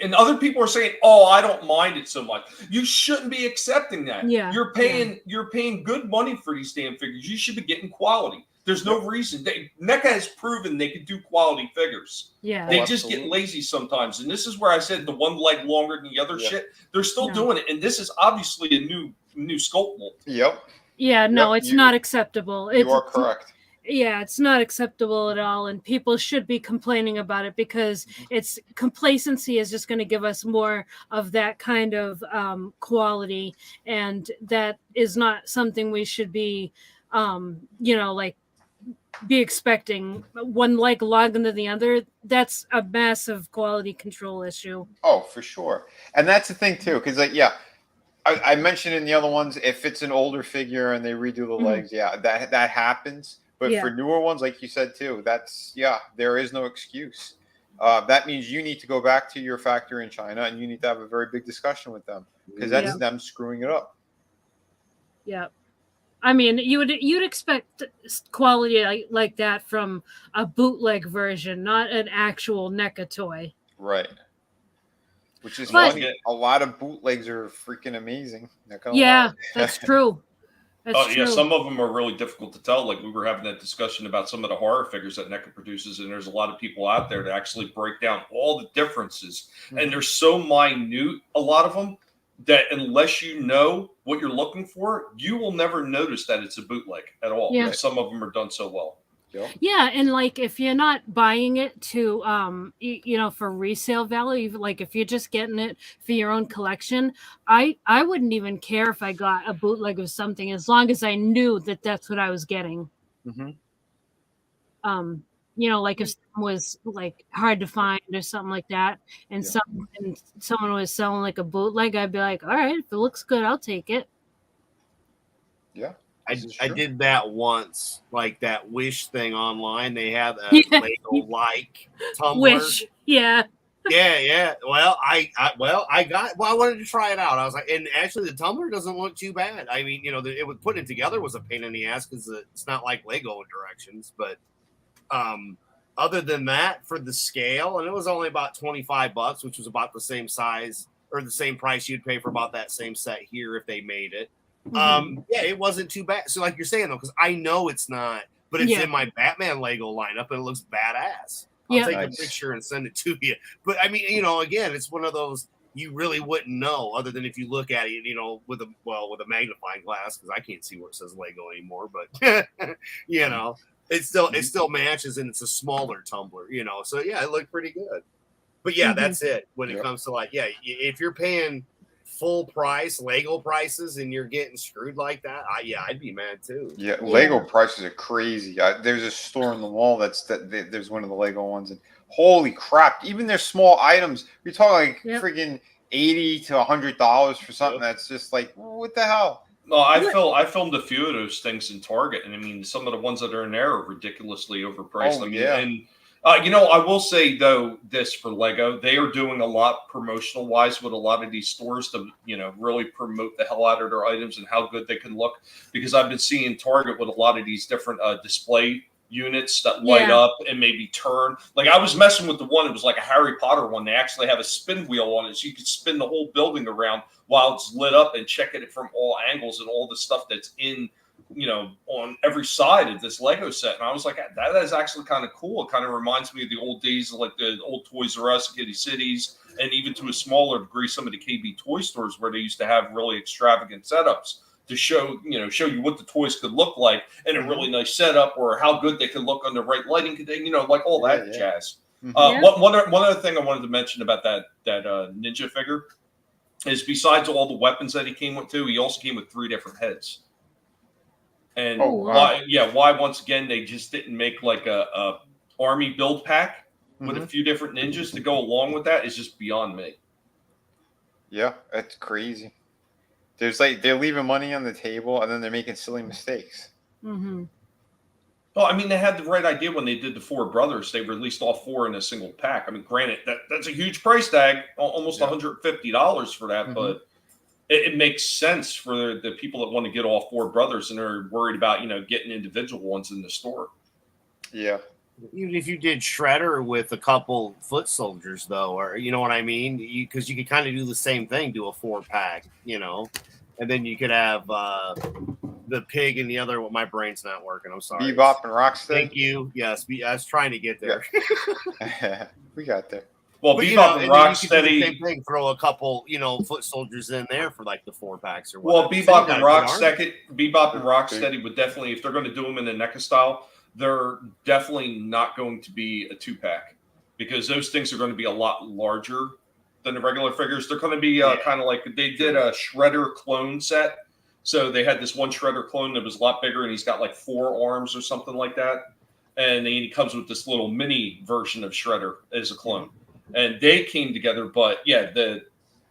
And other people are saying, "Oh, I don't mind it so much." You shouldn't be accepting that. Yeah, you're paying good money for these damn figures. You should be getting quality. There's no reason. NECA has proven they can do quality figures. Yeah, they just get lazy sometimes, and this is where I said the one leg longer than the other shit. They're still doing it, and this is obviously a new sculpt mold. Yep. Yeah, no, it's not acceptable. You are correct. Yeah, it's not acceptable at all, and people should be complaining about it because it's complacency is just going to give us more of that kind of quality, and that is not something we should be, be expecting. One leg longer than the other, that's a massive quality control issue. Oh, for sure, and that's the thing too, because I mentioned in the other ones, if it's an older figure and they redo the legs, that happens. But for newer ones, like you said too, there is no excuse. That means you need to go back to your factory in China and you need to have a very big discussion with them because that's them screwing it up. Yeah, I mean, you'd expect quality like that from a bootleg version, not an actual NECA toy. Right. Which is funny. A lot of bootlegs are freaking amazing. That's true. Some of them are really difficult to tell. Like we were having that discussion about some of the horror figures that NECA produces, and there's a lot of people out there to actually break down all the differences. And they're so minute, a lot of them, that unless you know what you're looking for, you will never notice that it's a bootleg at all. Yeah. Some of them are done so well. Yeah, and like if you're not buying it to for resale value, like if you're just getting it for your own collection, I wouldn't even care if I got a bootleg of something as long as I knew that that's what I was getting. Like if something was like hard to find or something like that, and someone was selling like a bootleg, I'd be like, all right, if it looks good, I'll take it. Yeah. I did that once, like that Wish thing online. They had a Lego-like tumbler. Wish, yeah. Well, I wanted to try it out. I was like, and actually, the tumbler doesn't look too bad. I mean, it was putting it together was a pain in the ass because it's not like Lego directions. But other than that, for the scale, and it was only about $25, which was about the same size or the same price you'd pay for about that same set here if they made it. It wasn't too bad. So like you're saying though, because I know it's not, but it's in my Batman Lego lineup and it looks badass. I'll take a picture and send it to you. But I mean, again, it's one of those you really wouldn't know other than if you look at it, with a magnifying glass, because I can't see where it says Lego anymore. But it still matches and it's a smaller tumbler. So it looked pretty good. But that's it when it comes to if you're paying full price Lego prices and you're getting screwed like that, I'd be mad too. Lego prices are crazy. There's a store in the mall there's one of the Lego ones, and holy crap, even their small items, you're talking like freaking $80 to $100 for something that's just like, what the hell? No, I filmed a few of those things in Target, and I mean, some of the ones that are in there are ridiculously overpriced. Oh, I mean, yeah. and I will say though, this for Lego, they are doing a lot promotional wise with a lot of these stores to really promote the hell out of their items and how good they can look. Because I've been seeing Target with a lot of these different display units that light up and maybe turn. Like I was messing with the one, it was like a Harry Potter one. They actually have a spin wheel on it, so you could spin the whole building around while it's lit up and check it from all angles and all the stuff that's in, on every side of this Lego set. And I was like, that is actually kind of cool. It kind of reminds me of the old days of like the old Toys R Us, Kitty Cities, and even to a smaller degree, some of the KB toy stores where they used to have really extravagant setups to show you what the toys could look like in a really nice setup, or how good they could look under right lighting, like all that jazz. One other thing I wanted to mention about that ninja figure is, besides all the weapons that he came with too, he also came with 3 different heads. And why once again they just didn't make like a army build pack with a few different ninjas to go along with that is just beyond me. Yeah, that's crazy. There's they're leaving money on the table and then they're making silly mistakes. Mm-hmm. Well, I mean, they had the right idea when they did the 4 brothers. They released all 4 in a single pack. I mean, granted, that's a huge price tag, almost $150 for that, but it makes sense for the people that want to get all 4 brothers and are worried about, getting individual ones in the store. Yeah. Even if you did Shredder with a couple foot soldiers, though, or you know what I mean? Because you could kind of do the same thing, do a 4-pack, and then you could have the pig and the other. Well, my brain's not working. I'm sorry. Bebop and Rocksteady. Thank you. Yes, I was trying to get there. Yeah. We got there. Well, but, Bebop and Rocksteady. Same thing. Throw a couple, foot soldiers in there for like the 4-packs or whatever. Well, Bebop and Rocksteady would definitely, if they're going to do them in the NECA style, they're definitely not going to be a 2-pack, because those things are going to be a lot larger than the regular figures. They're going to be kind of like they did a Shredder clone set. So they had this one Shredder clone that was a lot bigger, and he's got like 4 arms or something like that. And then he comes with this little mini version of Shredder as a clone. And they came together, but the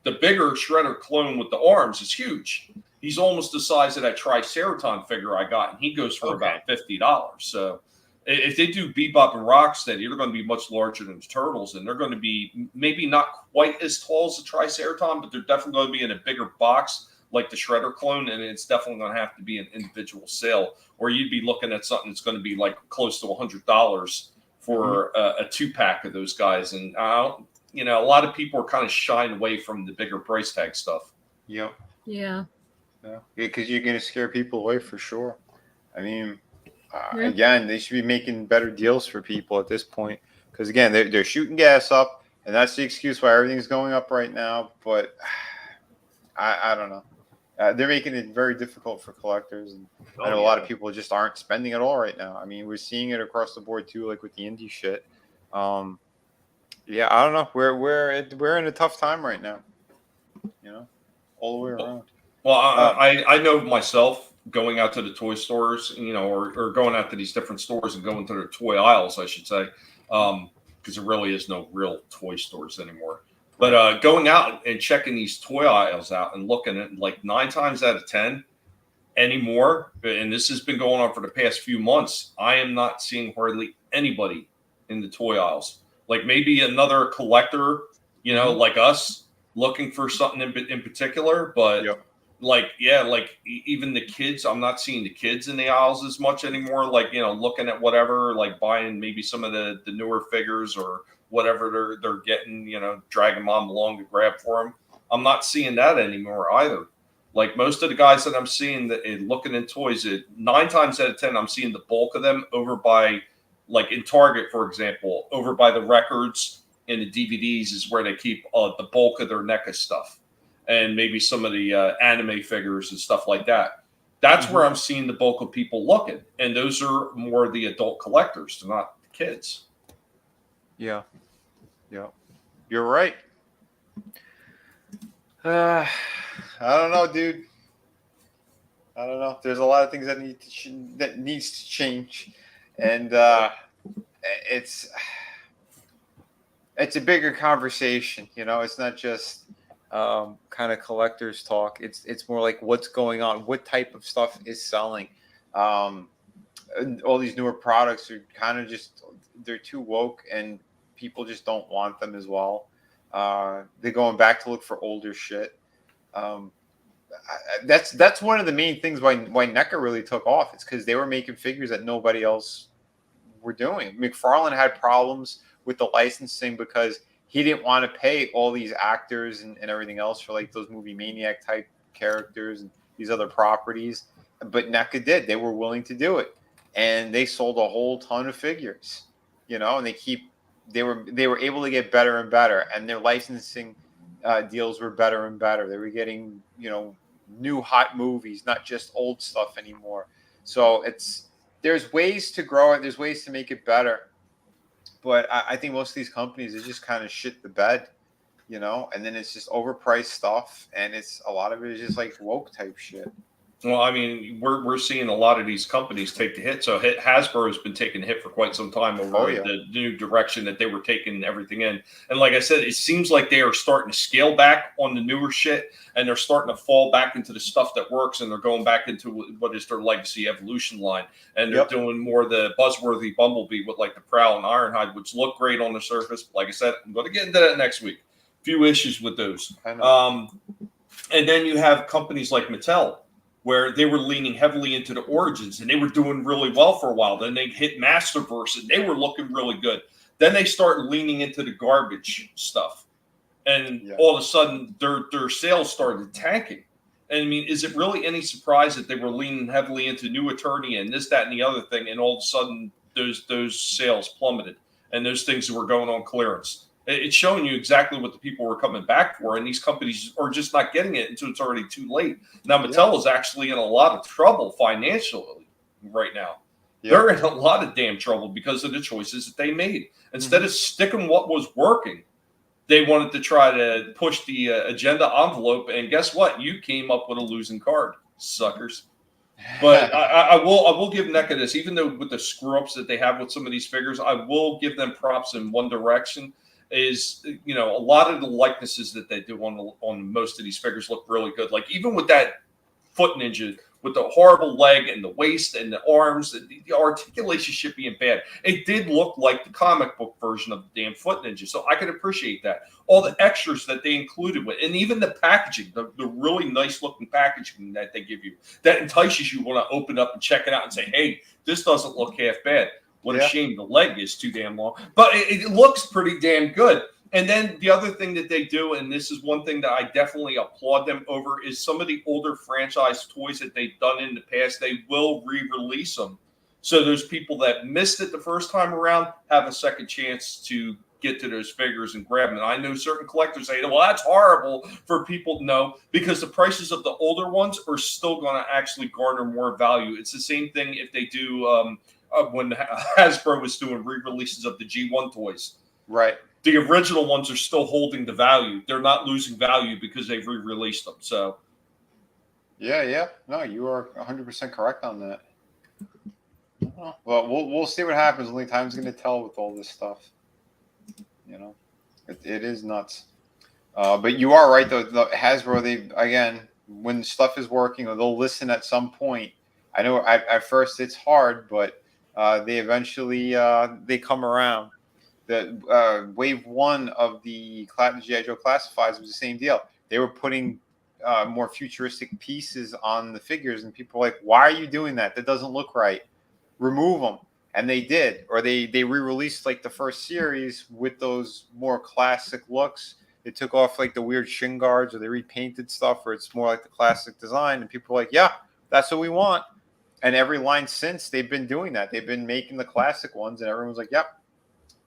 bigger Shredder clone with the arms is huge. He's almost the size of that Triceratops figure I got, and he goes for about $50. So if they do Bebop and Rocksteady, they're going to be much larger than the Turtles, and they're going to be maybe not quite as tall as the Triceratops, but they're definitely going to be in a bigger box like the Shredder clone, and it's definitely going to have to be an individual sale, or you'd be looking at something that's going to be like close to $100 for a 2-pack of those guys. And a lot of people are kind of shying away from the bigger price tag stuff. Yep. Yeah. Yeah, because you're going to scare people away for sure. I mean, again, they should be making better deals for people at this point, because again, they're shooting gas up, and that's the excuse why everything's going up right now. But I don't know. They're making it very difficult for collectors, and I know a lot of people just aren't spending at all right now. I mean, we're seeing it across the board too, like with the indie shit. I don't know. We're in a tough time right now. All the way around. Well, I know myself going out to the toy stores, or going out to these different stores and going to their toy aisles, I should say, because there really is no real toy stores anymore. But going out and checking these toy aisles out and looking at, like, 9 times out of 10 anymore, and this has been going on for the past few months, I am not seeing hardly anybody in the toy aisles. Like maybe another collector, like us, looking for something in particular, but even the kids, I'm not seeing the kids in the aisles as much anymore. Like, looking at whatever, like buying maybe some of the newer figures or whatever they're getting, dragging mom along to grab for them. I'm not seeing that anymore either. Like most of the guys that I'm seeing that looking in toys, 9 times out of 10, I'm seeing the bulk of them over by, like in Target, for example, over by the records and the DVDs is where they keep the bulk of their NECA stuff, and maybe some of the anime figures and stuff like that. That's where I'm seeing the bulk of people looking, and those are more the adult collectors, they're not the kids. Yeah, you're right. I don't know, dude. I don't know. There's a lot of things that needs to change, and it's a bigger conversation. It's not just kind of collectors talk. It's more like what's going on, what type of stuff is selling. And all these newer products are kind of just they're too woke, and people just don't want them as well. They're going back to look for older shit. That's one of the main things why NECA really took off. It's because they were making figures that nobody else were doing. McFarlane had problems with the licensing because he didn't want to pay all these actors and everything else for like those movie maniac type characters and these other properties. But NECA did. They were willing to do it, and they sold a whole ton of figures. And they were able to get better and better, and their licensing deals were better and better. They were getting new hot movies, not just old stuff anymore. So there's ways to grow it. There's ways to make it better. But I think most of these companies are just kind of shit the bed, and then it's just overpriced stuff, and a lot of it is just like woke type shit. Well, I mean, we're seeing a lot of these companies take the hit. So Hasbro has been taking the hit for quite some time over the new direction that they were taking everything in. And like I said, it seems like they are starting to scale back on the newer shit, and they're starting to fall back into the stuff that works, and they're going back into what is their Legacy Evolution line. And they're doing more of the buzzworthy Bumblebee with like the Prowl and Ironhide, which look great on the surface. But like I said, I'm going to get into that next week. Few issues with those. And then you have companies like Mattel, where they were leaning heavily into the Origins, and they were doing really well for a while. Then they hit Masterverse, and they were looking really good. Then they started leaning into the garbage stuff, and all of a sudden, their sales started tanking. And I mean, is it really any surprise that they were leaning heavily into New Attorney and this, that, and the other thing, and all of a sudden, those sales plummeted, and those things were going on clearance? It's showing you exactly what the people were coming back for, and these companies are just not getting it until it's already too late. Now, Mattel is actually in a lot of trouble financially right now. They're in a lot of damn trouble because of the choices that they made. Instead of sticking what was working, they wanted to try to push the agenda envelope, and guess what? You came up with a losing card, suckers. But I will give NECA this, even though with the screw ups that they have with some of these figures, I will give them props in one direction. Is a lot of the likenesses that they do on most of these figures look really good. Like even with that Foot Ninja with the horrible leg and the waist and the arms, the articulation should be bad. It did look like the comic book version of the damn Foot Ninja, so I could appreciate that. All the extras that they included with, and even the packaging, the really nice looking packaging that they give you, that entices you want to open up and check it out and say, hey, this doesn't look half bad. What a shame the leg is too damn long. But it looks pretty damn good. And then the other thing that they do, and this is one thing that I definitely applaud them over, is some of the older franchise toys that they've done in the past, they will re-release them. So those people that missed it the first time around have a second chance to get to those figures and grab them. And I know certain collectors say, well, that's horrible for people. No, because the prices of the older ones are still going to actually garner more value. It's the same thing if they do when Hasbro was doing re-releases of the G1 toys. Right. The original ones are still holding the value. They're not losing value because they've re-released them. So, yeah. No, you are 100% correct on that. Well, we'll see what happens. Only time's going to tell with all this stuff. It is nuts. But you are right, though. Hasbro, when stuff is working, they'll listen at some point. I know at first it's hard, but they eventually they come around. The wave one of the G.I. Joe Classifieds was the same deal. They were putting more futuristic pieces on the figures, and people were like, why are you doing that? That doesn't look right. Remove them. And they did. Or they re-released like the first series with those more classic looks. They took off like the weird shin guards, or they repainted stuff where it's more like the classic design. And people were like, yeah, that's what we want. And every line since, they've been doing that. They've been making the classic ones, and everyone's like, yep,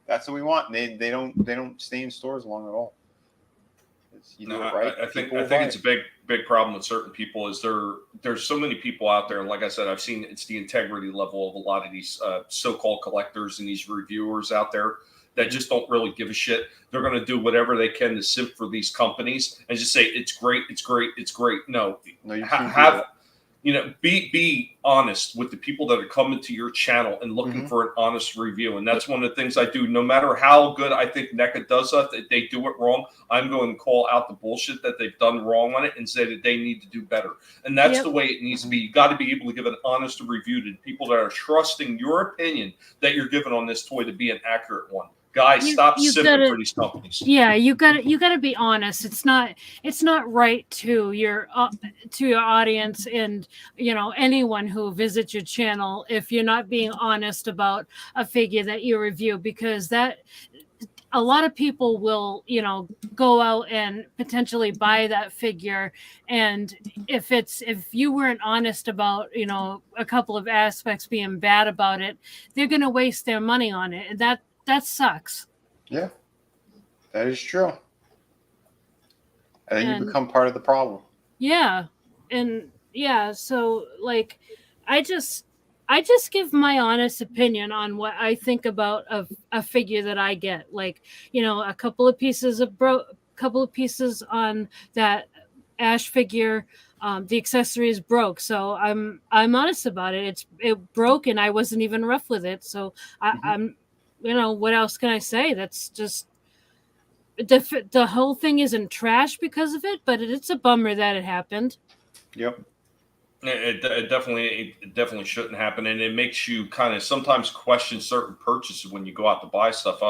that's what we want. And they don't stay in stores long at all. You do it right. I think it's a big problem with certain people is there's so many people out there, and like I said, I've seen it's the integrity level of a lot of these so-called collectors and these reviewers out there that just don't really give a shit. They're going to do whatever they can to simp for these companies and just say it's great, it's great, it's great. No, you you know, be honest with the people that are coming to your channel and looking Mhm. for an honest review. And that's one of the things I do. No matter how good I think NECA does that, if they do it wrong, I'm going to call out the bullshit that they've done wrong on it and say that they need to do better. And that's Yep. the way it needs to be. You got to be able to give an honest review to people that are trusting your opinion that you're giving on this toy to be an accurate one. Guys, stop You simping gotta- for these companies. Yeah, you gotta be honest. It's not right to your audience and anyone who visits your channel if you're not being honest about a figure that you review, because that a lot of people will go out and potentially buy that figure, and if you weren't honest about a couple of aspects being bad about it, they're gonna waste their money on it, and that sucks. Yeah, that is true. And then you And- become part of the problem. Yeah. And yeah, so like I just give my honest opinion on what I think about a figure that I get. Like, a couple of pieces on that Ash figure, the accessories broke. So I'm honest about it. It broke and I wasn't even rough with it. So I'm what else can I say? That's just the whole thing isn't trash because of it, but it's a bummer that it happened. Yep. It definitely shouldn't happen, and it makes you kind of sometimes question certain purchases when you go out to buy stuff.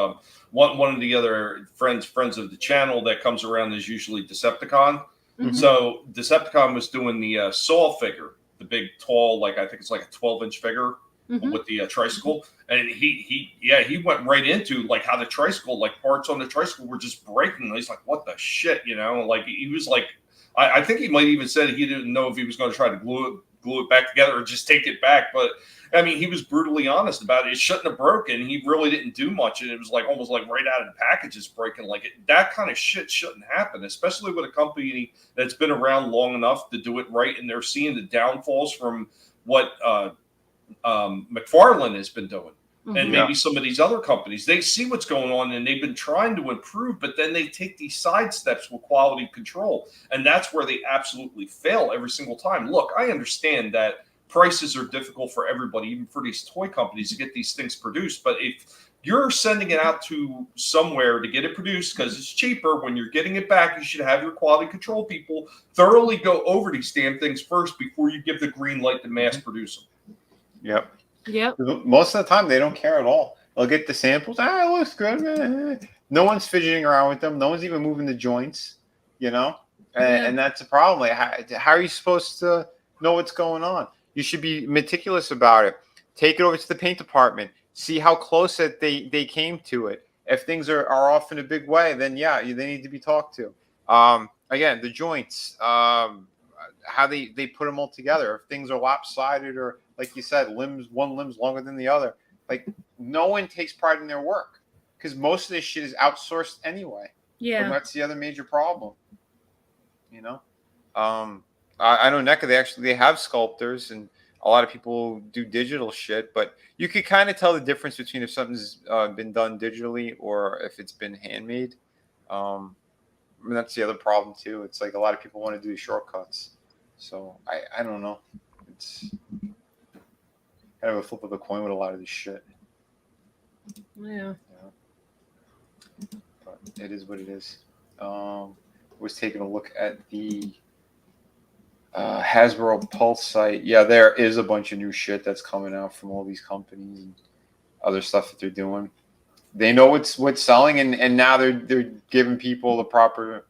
One of the other friends of the channel that comes around is usually Decepticon. Mhm. So Decepticon was doing the Saw figure, the big tall, like I think it's like a 12-inch figure Mhm. with the tricycle, and he went right into like how the tricycle, like parts on the tricycle were just breaking. He's like, what the shit, like he was like. I think he might even said he didn't know if he was going to try to glue it back together or just take it back. But I mean, he was brutally honest about it. It shouldn't have broken. He really didn't do much, and it was like almost like right out of the packages breaking. Like that kind of shit shouldn't happen, especially with a company that's been around long enough to do it right, and they're seeing the downfalls from what McFarlane has been doing. And maybe some of these other companies, they see what's going on and they've been trying to improve, but then they take these side steps with quality control. And that's where they absolutely fail every single time. Look, I understand that prices are difficult for everybody, even for these toy companies to get these things produced. But if you're sending it out to somewhere to get it produced because it's cheaper, when you're getting it back, you should have your quality control people thoroughly go over these damn things first before you give the green light to mass produce them. Yep. Yep. Most of the time, they don't care at all. They'll get the samples. It looks good. No one's fidgeting around with them. No one's even moving the joints, and that's a problem. Like, how are you supposed to know what's going on? You should be meticulous about it. Take it over to the paint department. See how close that they came to it. If things are off in a big way, then they need to be talked to. Again, the joints, how they put them all together. If things are lopsided or, like you said, one limb's longer than the other. Like, no one takes pride in their work because most of this shit is outsourced anyway. Yeah. And that's the other major problem. I know NECA, they have sculptors and a lot of people do digital shit, but you could kind of tell the difference between if something's been done digitally or if it's been handmade. That's the other problem too. It's like a lot of people want to do shortcuts. So I don't know. It's kind of a flip of the coin with a lot of this shit. Yeah. But it is what it is. Was taking a look at the Hasbro Pulse site. Yeah, there is a bunch of new shit that's coming out from all these companies and other stuff that they're doing. They know what's selling, and now they're giving people the proper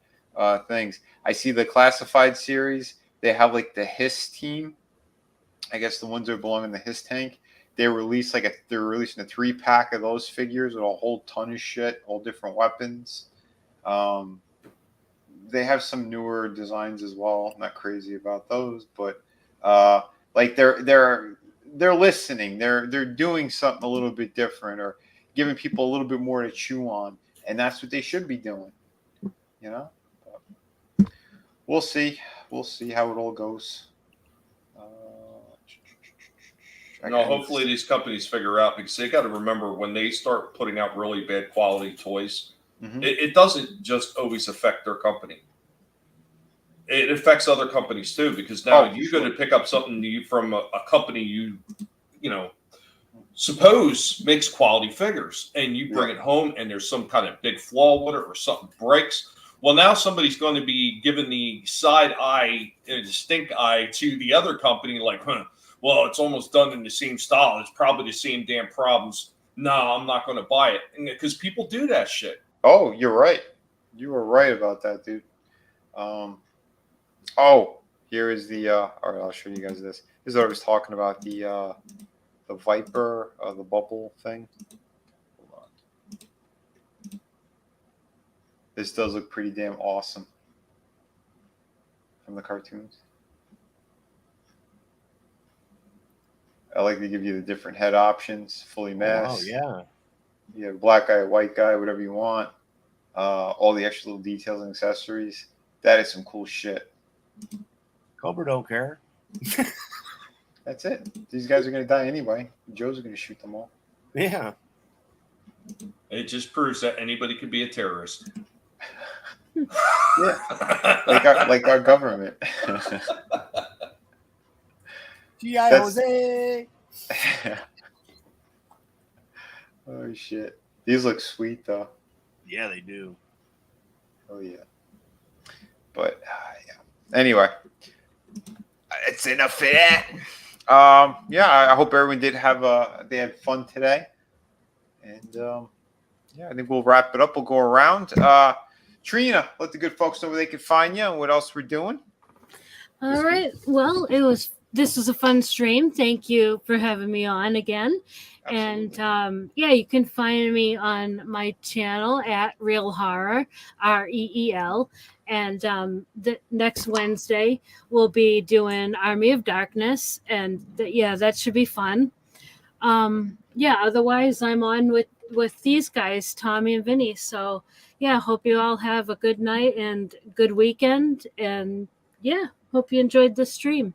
things. I see the classified series. They have like the Hiss team. I guess the ones that belong in the Hiss tank. They're releasing a 3-pack of those figures with a whole ton of shit, all different weapons. They have some newer designs as well. I'm not crazy about those, but like they're listening. They're doing something a little bit different or giving people a little bit more to chew on, and that's what they should be doing. But we'll see. We'll see how it all goes. Hopefully these companies figure out, because they got to remember when they start putting out really bad quality toys, it doesn't just always affect their company. it affects other companies too, because now Oh, you sure. go to pick up something from a company you know, suppose makes quality figures, and you bring it home and there's some kind of big flaw with it or something breaks. Well, now somebody's going to be giving the side eye and the stink eye to the other company, like, well, it's almost done in the same style. It's probably the same damn problems. No, I'm not going to buy it, because people do that shit. Oh, you're right. You were right about that, dude. Here is the. All right, I'll show you guys this. This is what I was talking about. The Viper, the bubble thing. Hold on. This does look pretty damn awesome from the cartoons. I like to give you the different head options, fully masked. Oh, yeah. You have black guy, white guy, whatever you want. All the extra little details and accessories. That is some cool shit. Cobra don't care. That's it. These guys are going to die anyway. Joe's going to shoot them all. Yeah. It just proves that anybody could be a terrorist. Yeah, like our government. G.I. Jose. Oh shit! These look sweet though. Yeah, they do. Oh yeah. But yeah. Anyway, it's enough for that. I hope everyone did have they had fun today, and I think we'll wrap it up. We'll go around. Trina, let the good folks know where they can find you and what else we're doing. All right. Well, this was a fun stream. Thank you for having me on again. Absolutely. And you can find me on my channel at Real Horror, REEL. And the next Wednesday we'll be doing Army of Darkness, and that should be fun. Otherwise I'm on with these guys, Tommy and Vinny. So hope you all have a good night and good weekend, and hope you enjoyed the stream.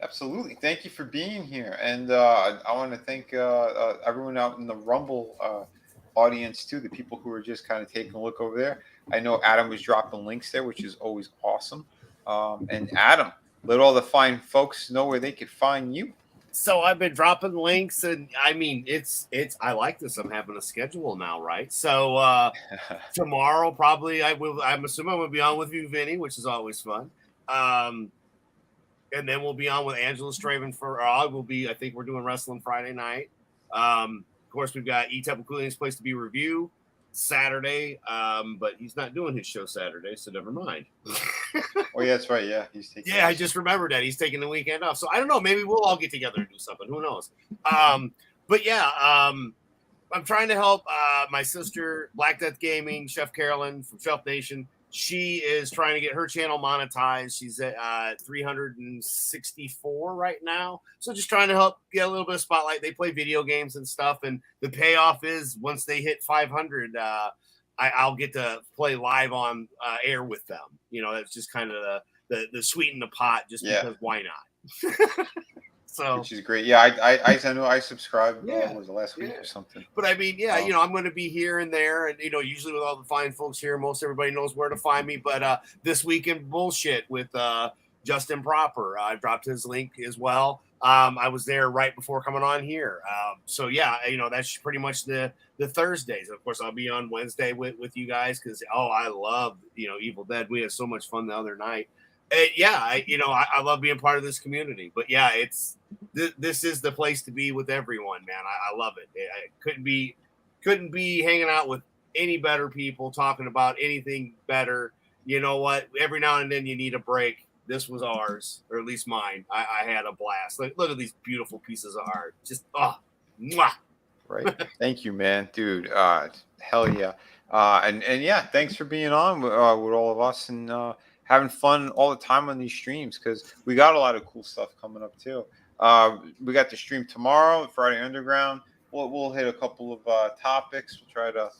Absolutely. Thank you for being here. And I want to thank everyone out in the Rumble audience, too, the people who are just kind of taking a look over there. I know Adam was dropping links there, which is always awesome. And Adam, let all the fine folks know where they could find you. So I've been dropping links, and I mean, it's. I like this. I'm having a schedule now, right? So tomorrow, probably I'm assuming I'm gonna be on with you, Vinny, which is always fun. And then we'll be on with Angela Straven I think we're doing wrestling Friday night. Of course, we've got E-Temple Cooling's Place to Be review Saturday, but he's not doing his show Saturday, so never mind. Oh, yeah, that's right. Yeah, he's taking. Yeah, I just remembered that he's taking the weekend off. So I don't know. Maybe we'll all get together and do something. Who knows? I'm trying to help my sister, Black Death Gaming, Chef Carolyn from Shelf Nation. She is trying to get her channel monetized. She's at 364 right now. So just trying to help get a little bit of spotlight. They play video games and stuff. And the payoff is once they hit 500, I'll get to play live on air with them. That's just kind of the sweet in the pot, just because why not? So, which is great. Yeah, I know I subscribed. Was the last week or something. But I mean, I'm going to be here and there, and usually with all the fine folks here, most everybody knows where to find me. But this week in bullshit with Justin Proper, I dropped his link as well. I was there right before coming on here. That's pretty much the Thursdays. Of course, I'll be on Wednesday with you guys because I love Evil Dead. We had so much fun the other night. I love being part of this community. But this is the place to be with everyone, man. I love it. I couldn't be hanging out with any better people, talking about anything better. You know what? Every now and then you need a break. This was ours, or at least mine. I had a blast. Look at these beautiful pieces of art. Just mwah. Right. Thank you, man, dude. Hell yeah. Thanks for being on with all of us and having fun all the time on these streams, because we got a lot of cool stuff coming up too. We got the stream tomorrow, Friday Underground. We'll hit a couple of topics. We'll try to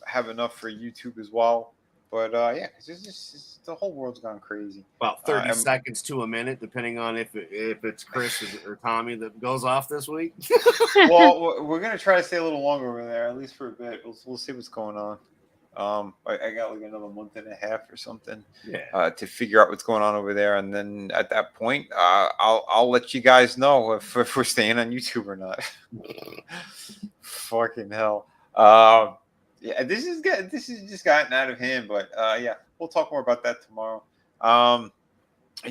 have enough for YouTube as well. But because the whole world's gone crazy. About 30 seconds to a minute, depending on if it's Chris or Tommy that goes off this week. Well, we're gonna try to stay a little longer over there, at least for a bit. We'll see what's going on. I got like another month and a half or something to figure out what's going on over there, and then at that point, I'll let you guys know if we're staying on YouTube or not. Fucking hell. Yeah, this is just gotten out of hand, but yeah, we'll talk more about that tomorrow. And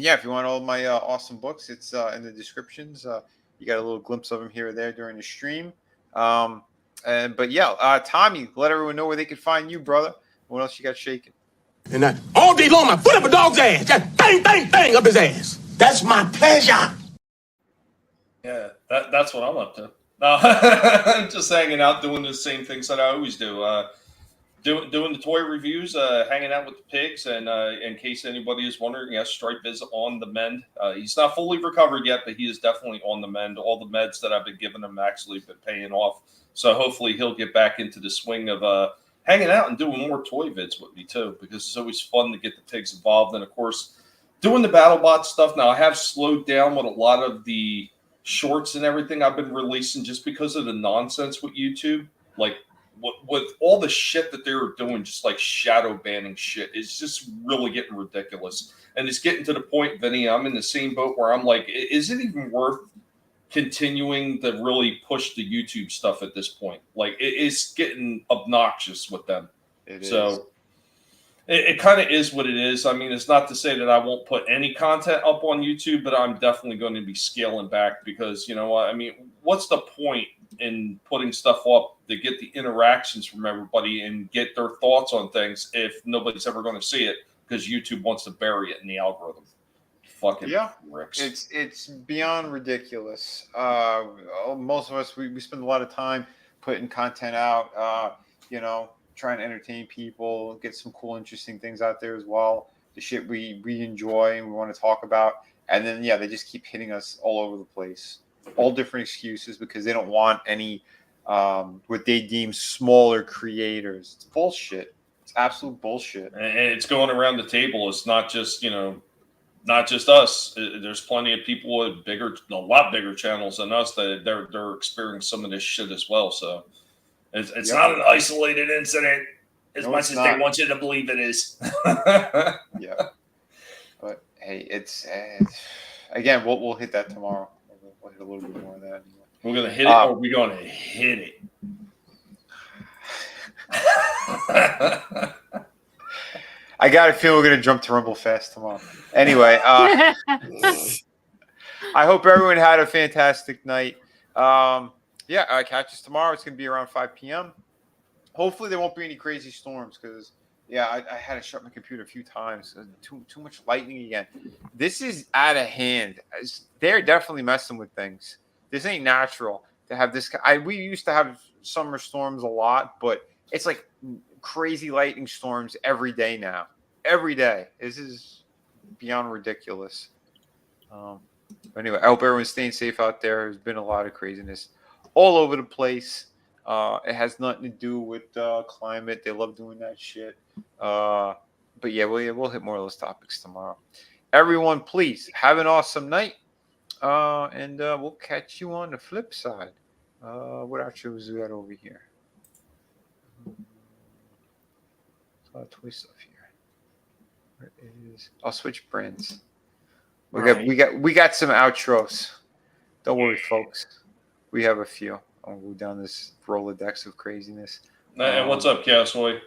yeah, if you want all my awesome books, it's in the descriptions. You got a little glimpse of them here or there during the stream. But yeah, Tommy, let everyone know where they can find you, brother. What else you got shaking? And I, all day long, I put up a dog's ass. Just bang, bang, bang up his ass. That's my pleasure. Yeah, that's what I'm up to. No, I'm just hanging out, doing the same things that I always do. Doing the toy reviews, hanging out with the pigs, and in case anybody is wondering, yes, Stripe is on the mend. He's not fully recovered yet, but he is definitely on the mend. All the meds that I've been giving him actually been paying off. So hopefully he'll get back into the swing of hanging out and doing more toy vids with me too, because it's always fun to get the pigs involved. And of course, doing the BattleBot stuff. Now I have slowed down with a lot of the shorts and everything I've been releasing just because of the nonsense with YouTube. Like with all the shit that they were doing, just like shadow banning shit, it's just really getting ridiculous. And it's getting to the point, Vinny, I'm in the same boat where I'm like, is it even worth continuing to really push the YouTube stuff at this point? Like it's getting obnoxious with them. It kind of is what it is. I mean, it's not to say that I won't put any content up on YouTube, but I'm definitely going to be scaling back because, you know what? I mean, what's the point in putting stuff up to get the interactions from everybody and get their thoughts on things if nobody's ever going to see it because YouTube wants to bury it in the algorithm? Fucking bricks. It's beyond ridiculous. Most of us, we spend a lot of time putting content out, trying to entertain people, get some cool, interesting things out there as well. The shit we enjoy and we want to talk about. And then, they just keep hitting us all over the place. All different excuses because they don't want any what they deem smaller creators. It's bullshit. It's absolute bullshit. And it's going around the table. It's not just, not just us. There's plenty of people with a lot bigger channels than us that they're experiencing some of this shit as well. So it's not an isolated incident as much as they want you to believe it is. Yeah. But hey, it's again, we'll hit that tomorrow. We'll hit a little bit more of that. We're gonna hit it, or we're gonna hit it. I got a feeling we're gonna jump to Rumble Fast tomorrow. Anyway, I hope everyone had a fantastic night. Catch us tomorrow. It's gonna be around 5 p.m. Hopefully there won't be any crazy storms because I had to shut my computer a few times. Too much lightning again. This is out of hand. They're definitely messing with things. This ain't natural to have this. We used to have summer storms a lot, but it's like crazy lightning storms every day now. Every day. This is beyond ridiculous. Anyway, I hope everyone's staying safe out there. There's been a lot of craziness all over the place. It has nothing to do with climate. They love doing that shit. But we'll hit more of those topics tomorrow. Everyone, please have an awesome night. And we'll catch you on the flip side. What outros we got over here? A lot of toy stuff here. Where is? I'll switch brands. We got some outros. Don't worry, folks. We have a few. I'll go down this Rolodex of craziness. And what's up, Castaway?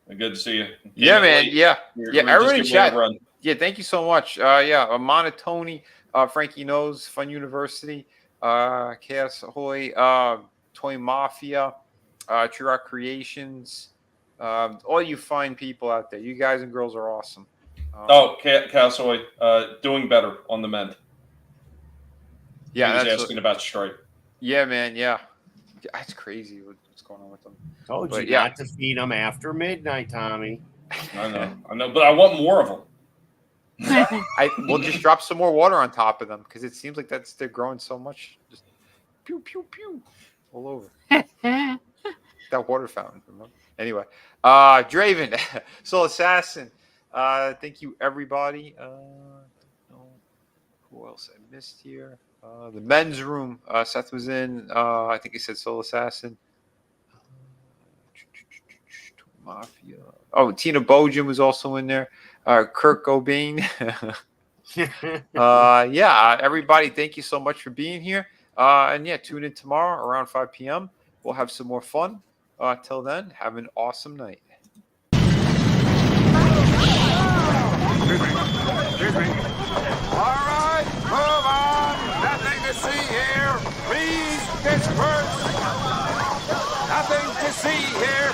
Good to see you. Man. Yeah. Everyone in chat. Run. Yeah, thank you so much. Amana Tony, Frankie Knows, Fun University, Chaos Ahoy, Toy Mafia, True Rock Creations, all you fine people out there. You guys and girls are awesome. Castaway, doing better on the mend. Yeah, he was asking about Stripe. Yeah, man. Yeah, that's crazy. What's going on with them? Told you not to feed them after midnight, Tommy. I know, but I want more of them. We'll just drop some more water on top of them because it seems like they're growing so much. Just pew pew pew all over. That water fountain. Remember? Anyway, Draven, Soul Assassin. Thank you, everybody. Who else I missed here? The men's room. Seth was in. I think he said Soul Assassin. Mafia. Oh, Tina Bojan was also in there. Kurt Cobain. Everybody, thank you so much for being here. And yeah, tune in tomorrow around 5 p.m. We'll have some more fun. Till then, have an awesome night. All right, move on. Nothing to see here. Please, Pittsburgh. Nothing to see here.